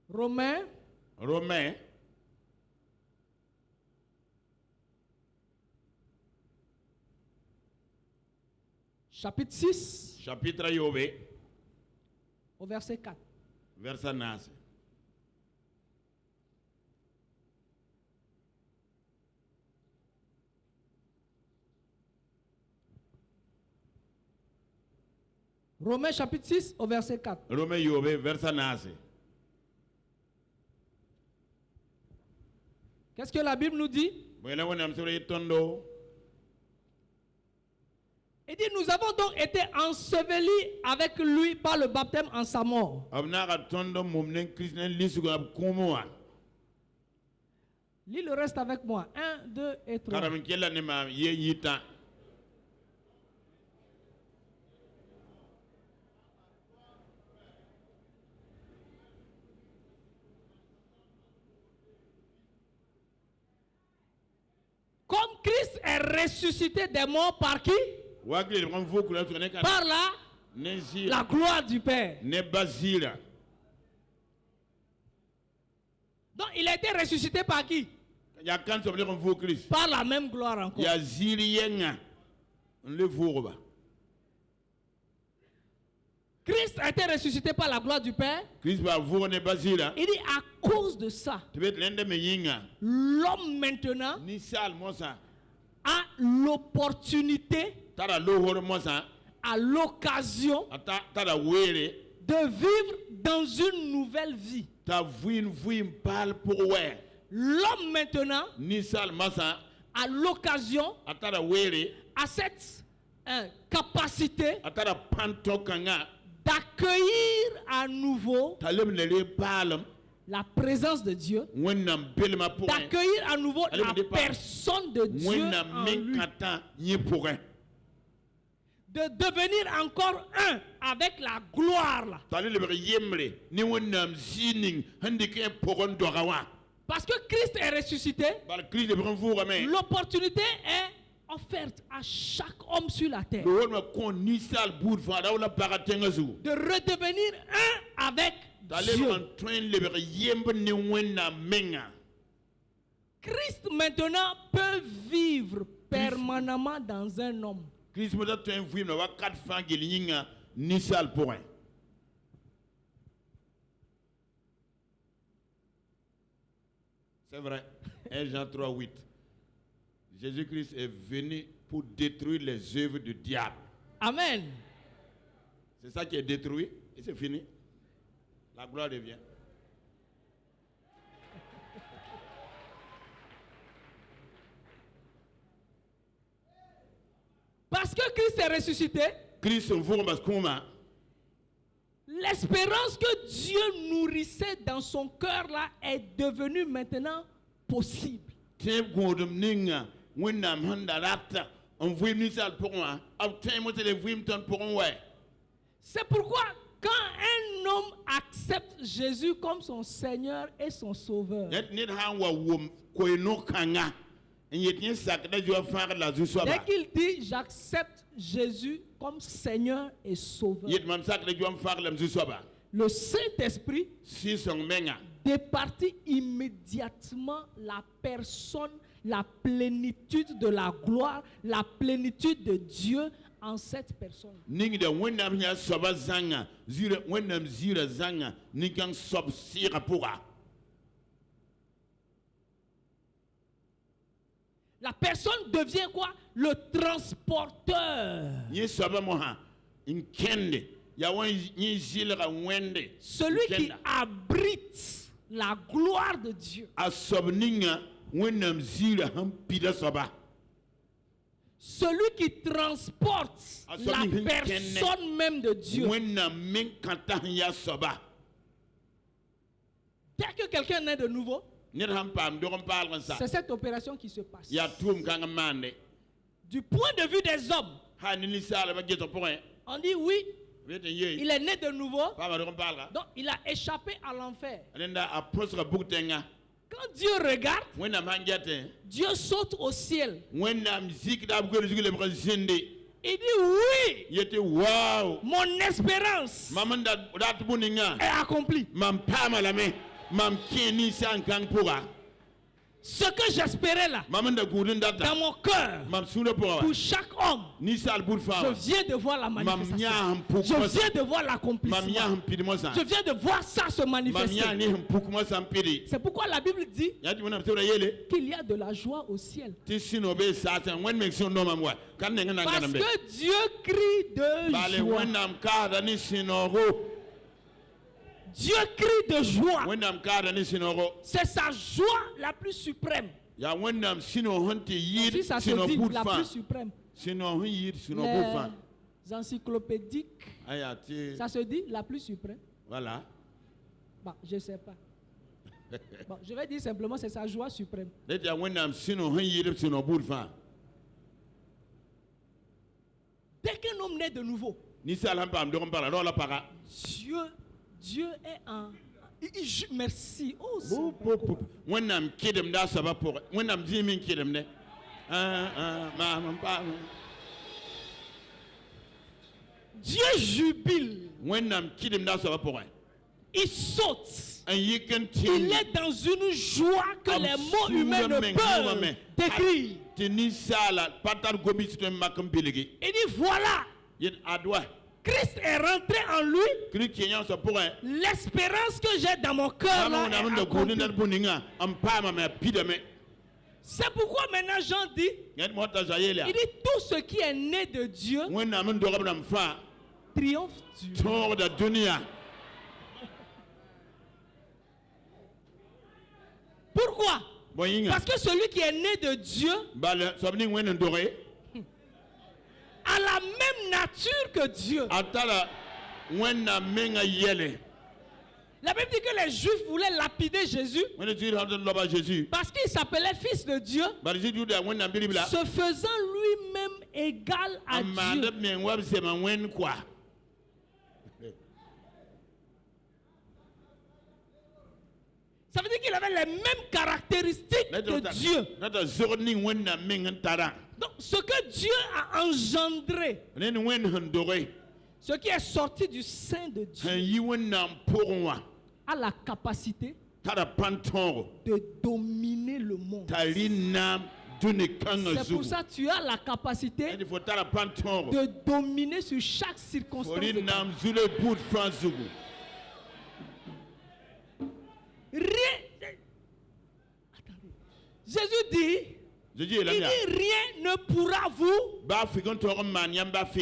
Romains. Chapitre 6. Au verset 4. Verset 9. Romains chapitre 6 au verset 4. Qu'est-ce que la Bible nous dit? Il dit, nous avons donc été ensevelis avec lui par le baptême en sa mort. Lis le reste avec moi. 1, 2 et 3. Comme Christ est ressuscité des morts par qui? Par la gloire du Père. Donc il a été ressuscité par qui? Par la même gloire encore. Christ a été ressuscité par la gloire du Père. Il dit à cause de ça, l'homme maintenant a l'opportunité, à l'occasion de vivre dans une nouvelle vie. L'homme maintenant a l'occasion, a cette capacité d'accueillir à nouveau la présence de Dieu, d'accueillir à nouveau la personne de Dieu en lui, de devenir encore un avec la gloire là. Parce que Christ est ressuscité, l'opportunité est offerte à chaque homme sur la terre de redevenir un avec Dieu. Christ maintenant peut vivre permanemment dans un homme. C'est vrai. 1 Jean 3, 8. Jésus-Christ est venu pour détruire les œuvres du diable. Amen. C'est ça qui est détruit et c'est fini. La gloire revient. Parce que Christ est ressuscité, l'espérance que Dieu nourrissait dans son cœur là est devenue maintenant possible. C'est pourquoi quand un homme accepte Jésus comme son Seigneur et son Sauveur, dès qu'il dit j'accepte Jésus comme Seigneur et Sauveur, le Saint-Esprit départit immédiatement la personne, la plénitude de la gloire, la plénitude de Dieu en cette personne. La personne devient quoi? Le transporteur. Celui qui abrite la gloire de Dieu. Celui qui transporte la personne même de Dieu. Dès que quelqu'un naît de nouveau, c'est cette opération qui se passe. Du point de vue des hommes, on dit oui, il est né de nouveau, donc il a échappé à l'enfer. Quand Dieu regarde, Dieu saute au ciel. Il dit oui, mon espérance est accomplie. Ce que j'espérais là, dans mon cœur, pour chaque homme, je viens de voir la manifestation. Je viens de voir l'accomplissement. Je viens de voir ça se manifester. C'est pourquoi la Bible dit qu'il y a de la joie au ciel. Parce que Dieu crie de joie. Dieu crie de joie. C'est sa joie la plus suprême. Si ça se dit la plus suprême. Les encyclopédiques, ça se dit la plus suprême. Voilà. Bon, je ne sais pas. Bon, je vais dire simplement c'est sa joie suprême. Dès qu'un homme naît de nouveau, Dieu est en... Merci. Oh, Dieu jubile. Il saute. Il est dans une joie que les mots humains ne peuvent décrire. Il dit voilà. Christ est rentré en lui. L'espérance que j'ai dans mon cœur là est accomplie. C'est pourquoi maintenant Jean dit, il dit tout ce qui est né de Dieu triomphe de Dieu. Pourquoi? Parce que celui qui est né de Dieu a la même nature que Dieu. La Bible dit que les Juifs voulaient lapider Jésus parce qu'il s'appelait fils de Dieu, se faisant lui-même égal à Dieu. Ça veut dire qu'il avait les mêmes caractéristiques de Dieu. Donc ce que Dieu a engendré, ce qui est sorti du sein de Dieu, a la capacité de dominer le monde. C'est pour ça que tu as la capacité de dominer sur chaque circonstance. Rien. Attendez. Jésus dit, il dit rien ne pourra vous.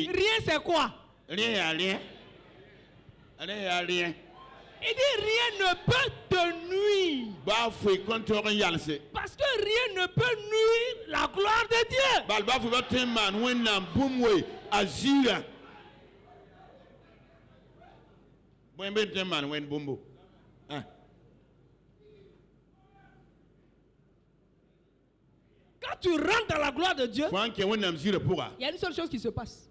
Rien c'est quoi? Rien. Il dit rien ne peut te nuire. Parce que rien ne peut nuire la gloire de Dieu. Quand tu rentres dans la gloire de Dieu, il y a une seule chose qui se passe.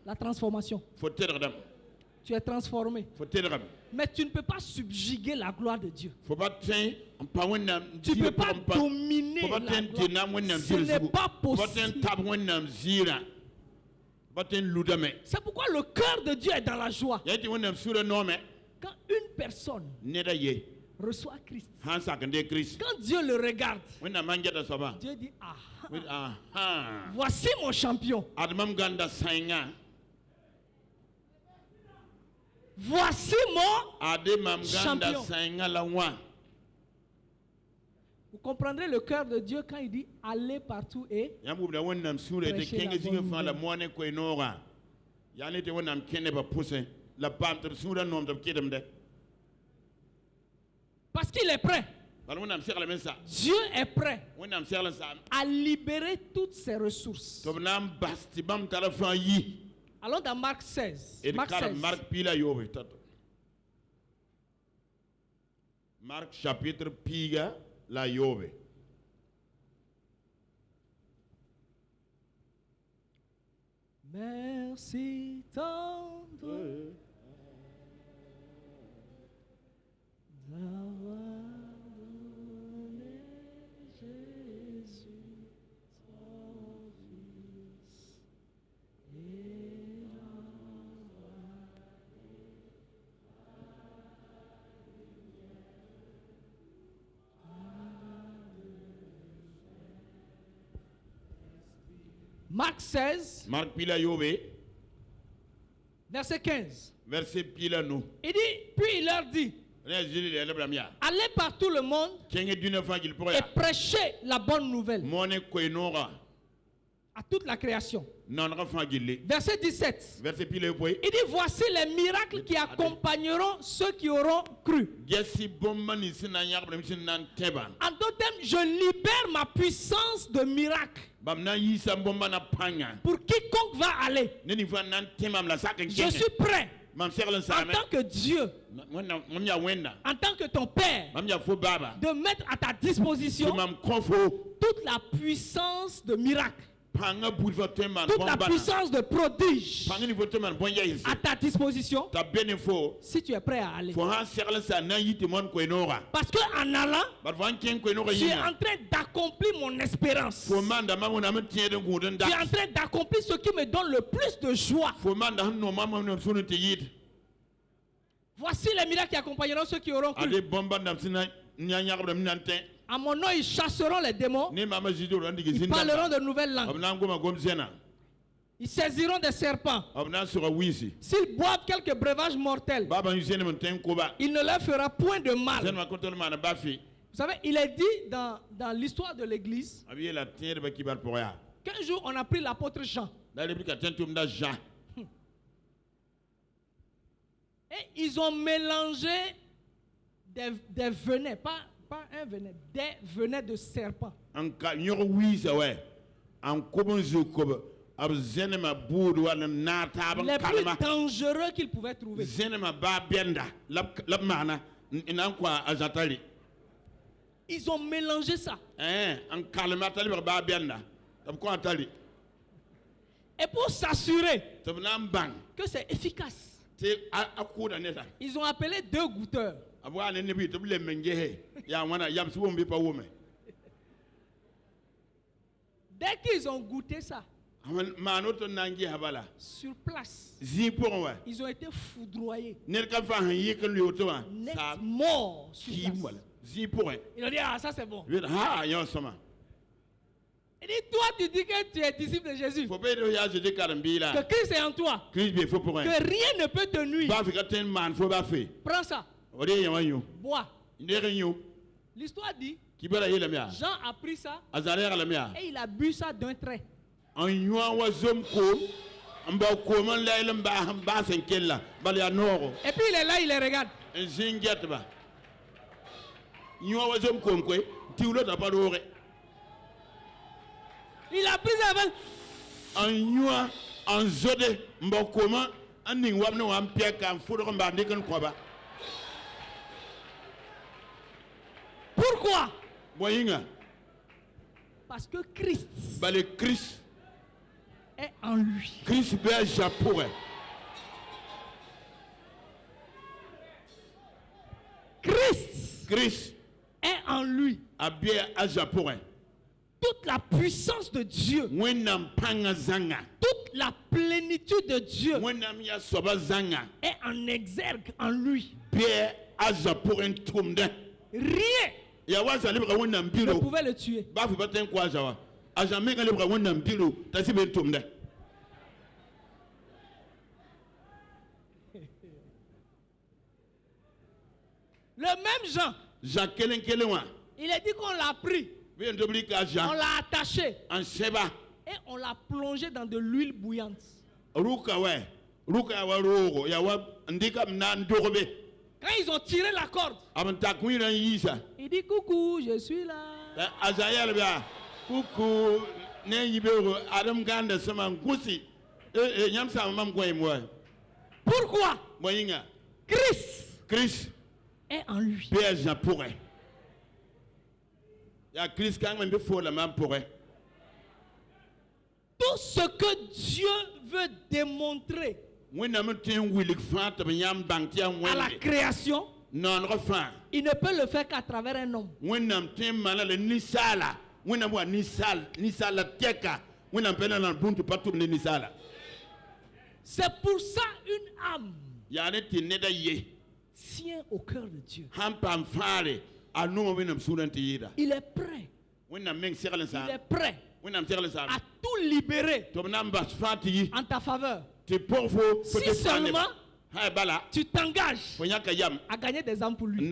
La transformation. Tu es transformé. Mais tu ne peux pas subjuguer la gloire de Dieu. Tu ne peux pas dominer la gloire. Ce n'est pas possible. C'est pourquoi le cœur de Dieu est dans la joie. Quand une personne reçoit Christ, quand Dieu le regarde, Dieu dit, voici mon champion. Voici mon champion. Vous comprendrez le cœur de Dieu quand il dit allez partout et prêchez la bonne nouvelle. Parce qu'il est prêt. Dieu est prêt à libérer toutes ses ressources. Allons dans Marc 16. Marc chapitre piga la yobe. Merci tendre d'avoir donné Jésus ton Fils et Marc 16, Marc pila yobe, verset 15. Verset pila nous. Il dit, puis il leur dit, allez par tout le monde et prêchez la bonne nouvelle à toute la création. Verset 17. Il dit, voici les miracles qui accompagneront ceux qui auront cru. En d'autres termes, je libère ma puissance de miracle pour quiconque va aller. Je suis prêt. En tant que Dieu, en tant que ton Père, de mettre à ta disposition toute la puissance de miracle, toute la puissance de prodige à ta disposition, si tu es prêt à aller. Parce qu'en allant, tu es en train d'accomplir mon espérance. Tu es en train d'accomplir ce qui me donne le plus de joie. Voici les miracles qui accompagneront ceux qui auront cru. À mon nom, ils chasseront les démons. Ils parleront de nouvelles langues. Ils saisiront des serpents. S'ils boivent quelques breuvages mortels, il ne leur fera point de mal. Vous savez, il est dit dans l'histoire de l'Église qu'un jour on a pris l'apôtre Jean. Et ils ont mélangé des venets, pas un venin, des venets de serpent. les plus dangereux qu'ils pouvaient trouver. Ils ont mélangé ça. Et pour s'assurer que c'est efficace, ils ont appelé 2 goûteurs. Dès qu'ils ont goûté ça, sur place, ils ont été foudroyés, net morts sur place. Ils ont dit, ah, ça c'est bon. Il dit, toi tu dis que tu es disciple de Jésus, que Christ est en toi, que rien ne peut te nuire. Prends ça, bois. L'histoire dit, Jean a pris ça et il a bu ça d'un trait. Et puis il est là, il les regarde. Il a pris ça avec... Pourquoi? Parce que Christ est en lui. Christ est en lui. Toute la puissance de Dieu, toute la plénitude de Dieu est en exergue en lui. Rien ne pouvait le tuer. Le même Jean, il a dit qu'on l'a pris, on l'a attaché et on l'a plongé dans de l'huile bouillante. Quand ils ont tiré la corde, il dit coucou, je suis là. Pourquoi? Christ est en lui. Tout ce que Dieu veut démontrer à la création, il ne peut le faire qu'à travers un homme. C'est pour ça une âme tient au cœur de Dieu. Il est prêt. Il est prêt à tout libérer en ta faveur. Si seulement tu t'engages à gagner des âmes pour lui.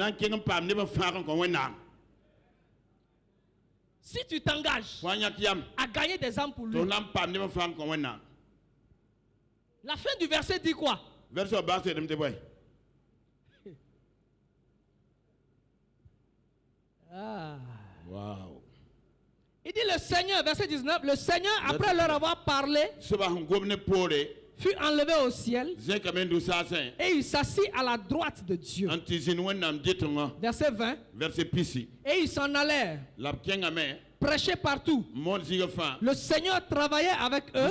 Si tu t'engages à gagner des âmes pour lui. La fin du verset dit quoi? Ah. Wow. Il dit le Seigneur, verset 19, le Seigneur, après leur avoir parlé, fut enlevé au ciel et il s'assit à la droite de Dieu. Verset 20. Et ils s'en allèrent prêcher partout. Le Seigneur travaillait avec eux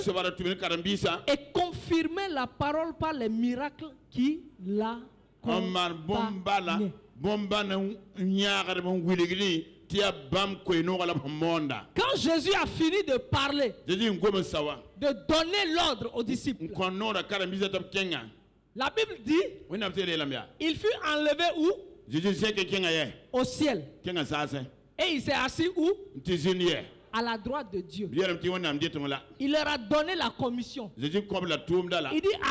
et confirmait la parole par les miracles qui l'accompagnaient. Quand Jésus a fini de parler, de donner l'ordre aux disciples, la Bible dit, il fut enlevé où? Au ciel. Et il s'est assis où? À la droite de Dieu. Il leur a donné la commission. Il dit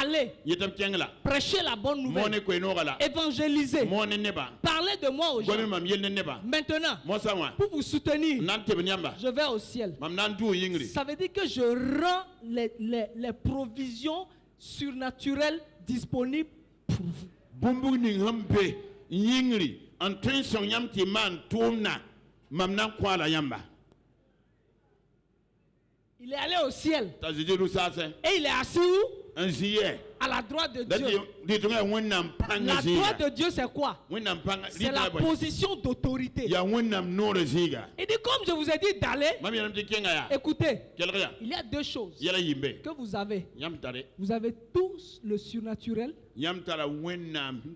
allez, prêchez la bonne nouvelle, évangélisez, parlez de moi aux gens. Maintenant, pour vous soutenir, je vais au ciel. Ça veut dire que je rends les provisions surnaturelles disponibles pour vous. Il est allé au ciel. Et il est assis où? À la droite de Dieu. La droite de Dieu, c'est quoi? C'est la position d'autorité. Il dit, comme je vous ai dit d'aller, écoutez, il y a deux choses que vous avez. Vous avez tous le surnaturel,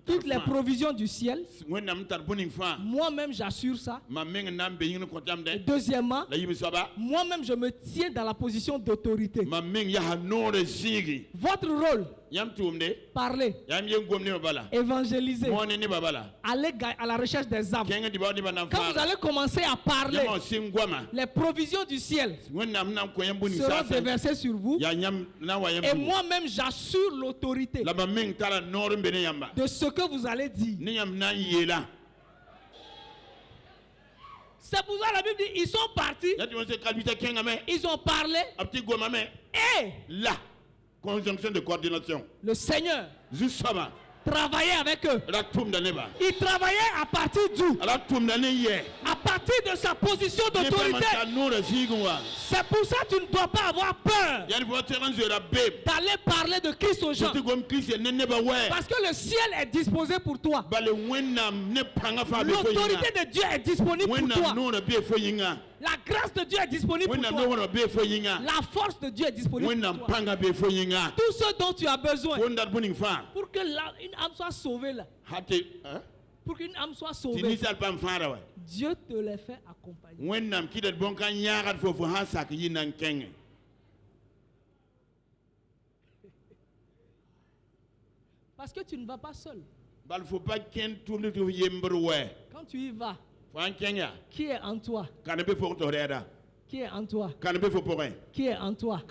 toutes les provisions du ciel. Moi-même, j'assure ça. Et deuxièmement, moi-même, je me tiens dans la position d'autorité. Votre rôle, parler, évangéliser, aller à la recherche des âmes. Quand vous allez commencer à parler, les provisions du ciel seront déversées sur vous. Et moi-même, j'assure l'autorité de ce que vous allez dire. C'est pour ça que la Bible dit, ils sont partis, ils ont parlé, et conjonction de coordination. Le Seigneur travaillait avec eux. Il travaillait à partir d'où? À partir de sa position d'autorité. C'est pour ça que tu ne dois pas avoir peur d'aller parler de Christ aux gens. Parce que le ciel est disposé pour toi. L'autorité de Dieu est disponible pour toi. La grâce de Dieu est disponible pour toi. La force de Dieu est disponible pour toi. Tout ce dont tu as besoin pour que une âme soit sauvée là. Pour qu'une âme soit sauvée, Dieu te les fait accompagner. Parce que tu ne vas pas seul. Quand tu y vas, qui est en toi? Qui est en toi? Qui est en toi?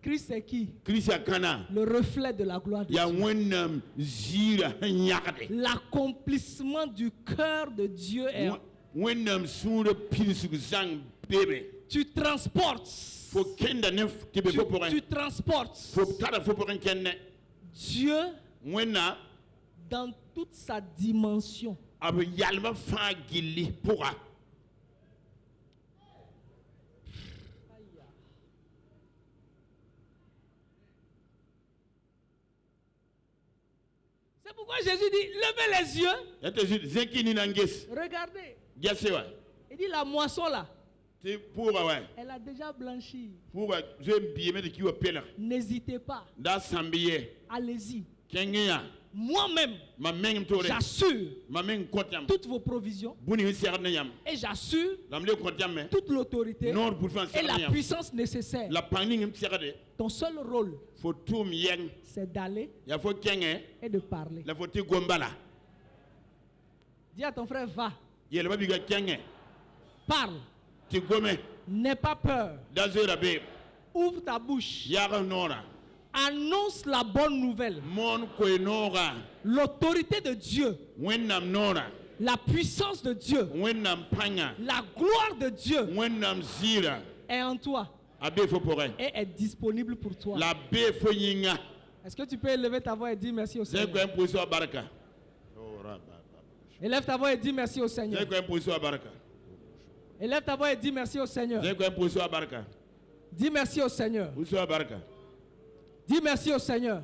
Christ c'est qui? Le reflet de la gloire de Dieu. L'accomplissement du cœur de Dieu est. Tu transportes. Tu transportes Dieu dans toute sa dimension. C'est pourquoi Jésus dit, levez les yeux. Regardez. Il dit, la moisson là, elle a déjà blanchi. N'hésitez pas. Allez-y. Moi-même, j'assure toutes vos provisions et j'assure toute l'autorité et la puissance nécessaire. Ton seul rôle, c'est d'aller et de parler. Dis à ton frère, va. Parle. N'aie pas peur. Ouvre ta bouche. Annonce la bonne nouvelle. L'autorité de Dieu. La puissance de Dieu. La gloire de Dieu est en toi et est disponible pour toi. Est-ce que tu peux élever ta voix et dire merci au Seigneur? Élève ta voix et dis merci au Seigneur. Élève ta voix et dis merci au Seigneur. Dis merci au Seigneur. Dis merci au Seigneur.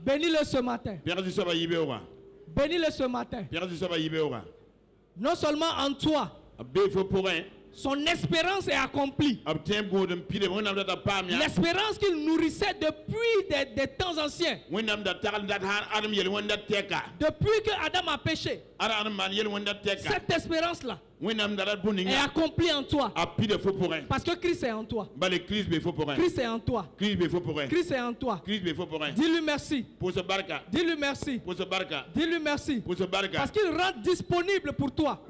Bénis-le ce matin. Bénis-le ce matin. Non seulement en toi, son espérance est accomplie. L'espérance qu'il nourrissait depuis des temps anciens. Depuis que Adam a péché. Cette espérance-là est accomplie en toi. Parce que Christ est en toi. Christ est en toi. Christ est en toi. Dis-lui merci. Dis-lui merci. Dis-lui merci. Parce qu'il rend disponible pour toi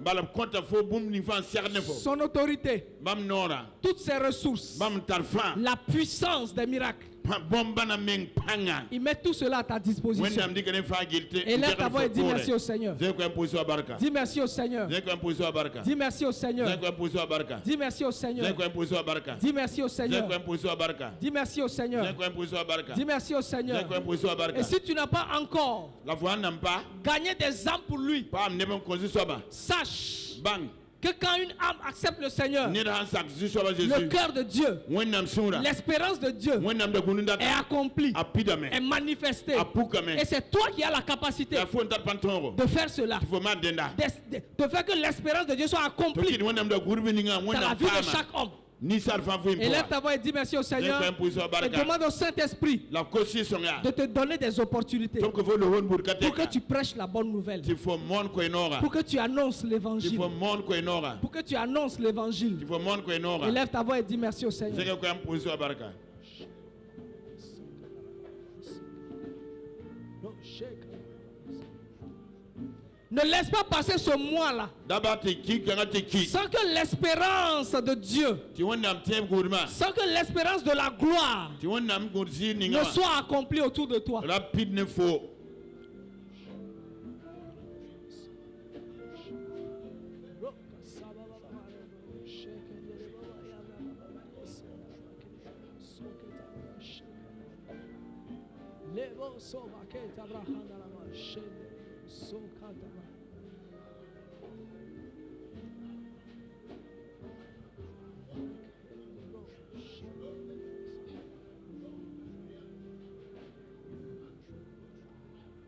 son autorité, toutes ses ressources, la puissance des miracles. Il met tout cela à ta disposition. Et lève ta voix et dis merci au Seigneur. Dis merci au Seigneur. Dis merci au Seigneur. Dis merci au Seigneur. Dis merci au Seigneur. Dis merci au Seigneur. Dis merci au Seigneur. Et si tu n'as pas encore gagné des âmes pour lui, sache que quand une âme accepte le Seigneur, le le cœur de Dieu, l'espérance de Dieu est accomplie, est manifestée. Et c'est toi qui as la capacité de faire cela, de faire que l'espérance de Dieu soit accomplie dans la vie de chaque homme. Et lève ta voix et dis merci au Seigneur et demande au Saint-Esprit de te donner des opportunités pour que tu prêches la bonne nouvelle, pour que tu annonces l'évangile, pour que tu annonces l'évangile. Et lève ta voix et dis merci au Seigneur. Ne laisse pas passer ce mois-là sans que l'espérance de Dieu, sans que l'espérance de la gloire ne soit accomplie autour de toi.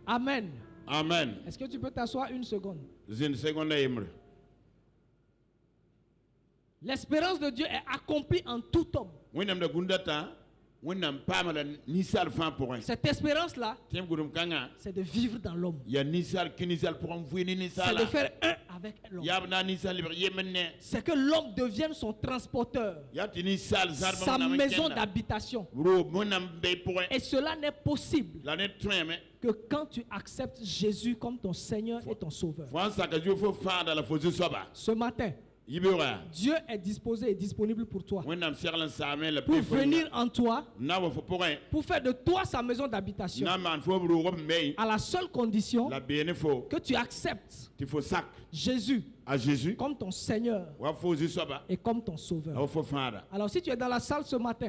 Amen. Amen. Est-ce que tu peux t'asseoir une seconde? L'espérance de Dieu est accomplie en tout homme. Cette espérance-là, c'est de vivre dans l'homme. C'est de faire un avec l'homme. C'est que l'homme devienne son transporteur, sa maison d'habitation. Et cela n'est possible que quand tu acceptes Jésus comme ton Seigneur et ton Sauveur. Ce matin, Dieu est disposé et disponible pour toi, pour venir en toi, pour faire de toi sa maison d'habitation, à la seule condition que tu acceptes Jésus comme ton Seigneur et comme ton Sauveur. Alors si tu es dans la salle ce matin,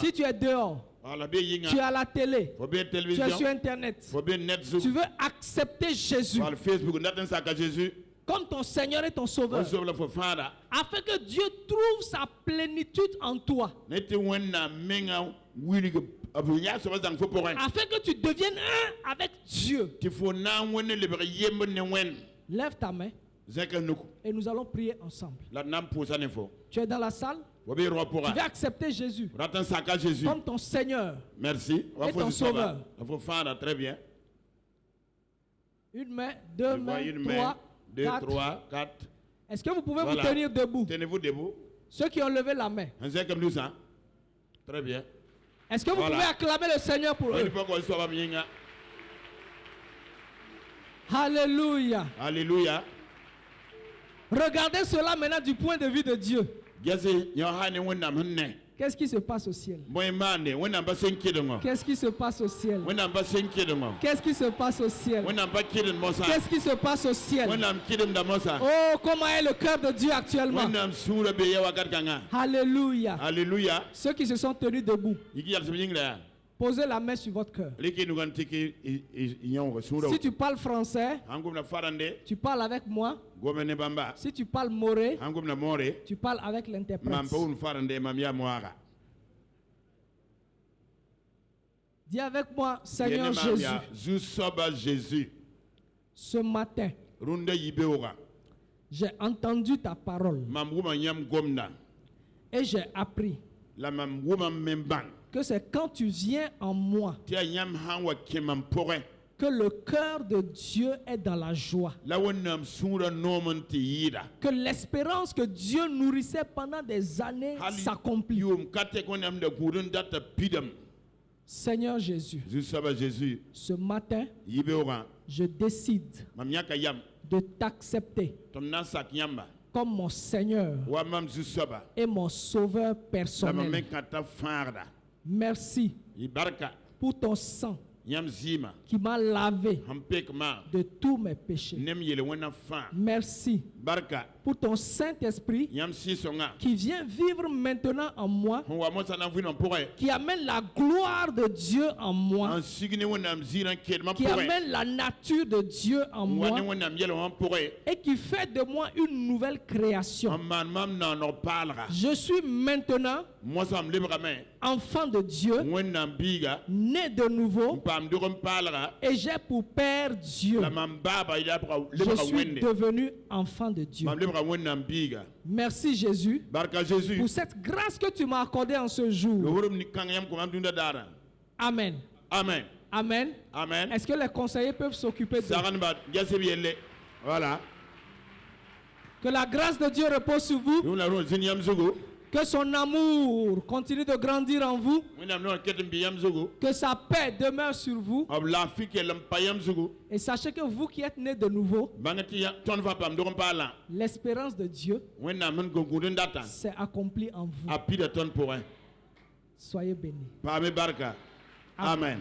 si tu es dehors, tu es à la télé, tu es sur Internet, tu veux accepter Jésus comme ton Seigneur et ton Sauveur, afin que Dieu trouve sa plénitude en toi, afin que tu deviennes un avec Dieu. Lève ta main et nous allons prier ensemble. Tu es dans la salle, tu veux accepter Jésus comme ton Seigneur et ton Sauveur. Très bien. Une main, deux mains, trois, quatre. Est-ce que vous pouvez vous tenir debout? Tenez-vous debout. Ceux qui ont levé la main. Très bien. Est-ce que vous pouvez acclamer le Seigneur pour eux? Alléluia. Alléluia. Regardez cela maintenant du point de vue de Dieu. Qu'est-ce qui se passe au ciel? Qu'est-ce qui se passe au ciel? Qu'est-ce qui se passe au ciel? Qu'est-ce qui se passe au ciel? Oh, comment est le cœur de Dieu actuellement? Alléluia. Alléluia. Ceux qui se sont tenus debout, posez la main sur votre cœur. Si tu parles français, tu parles avec moi. Si tu parles moré, tu parles avec l'interprète. Dis avec moi, Seigneur Jésus, ce matin, j'ai entendu ta parole et j'ai appris que c'est quand tu viens en moi que le cœur de Dieu est dans la joie. Que l'espérance que Dieu nourrissait pendant des années s'accomplit. Seigneur Jésus, ce matin, je décide de t'accepter comme mon Seigneur et mon Sauveur personnel. Merci pour ton sang qui m'a lavé de tous mes péchés. Merci pour ton Saint-Esprit qui vient vivre maintenant en moi, qui amène la gloire de Dieu en moi, qui amène la nature de Dieu en moi et qui fait de moi une nouvelle création. Je suis maintenant enfant de Dieu, né de nouveau, et j'ai pour Père Dieu. Je suis devenu enfant de Dieu. Merci Jésus pour cette grâce que tu m'as accordée en ce jour. Amen. Amen. Amen. Amen. Est-ce que les conseillers peuvent s'occuper de Voilà. Que la grâce de Dieu repose sur vous. Que son amour continue de grandir en vous. Que sa paix demeure sur vous. Et sachez que vous qui êtes nés de nouveau, l'espérance de Dieu s'est accomplie en vous. Soyez bénis. Amen.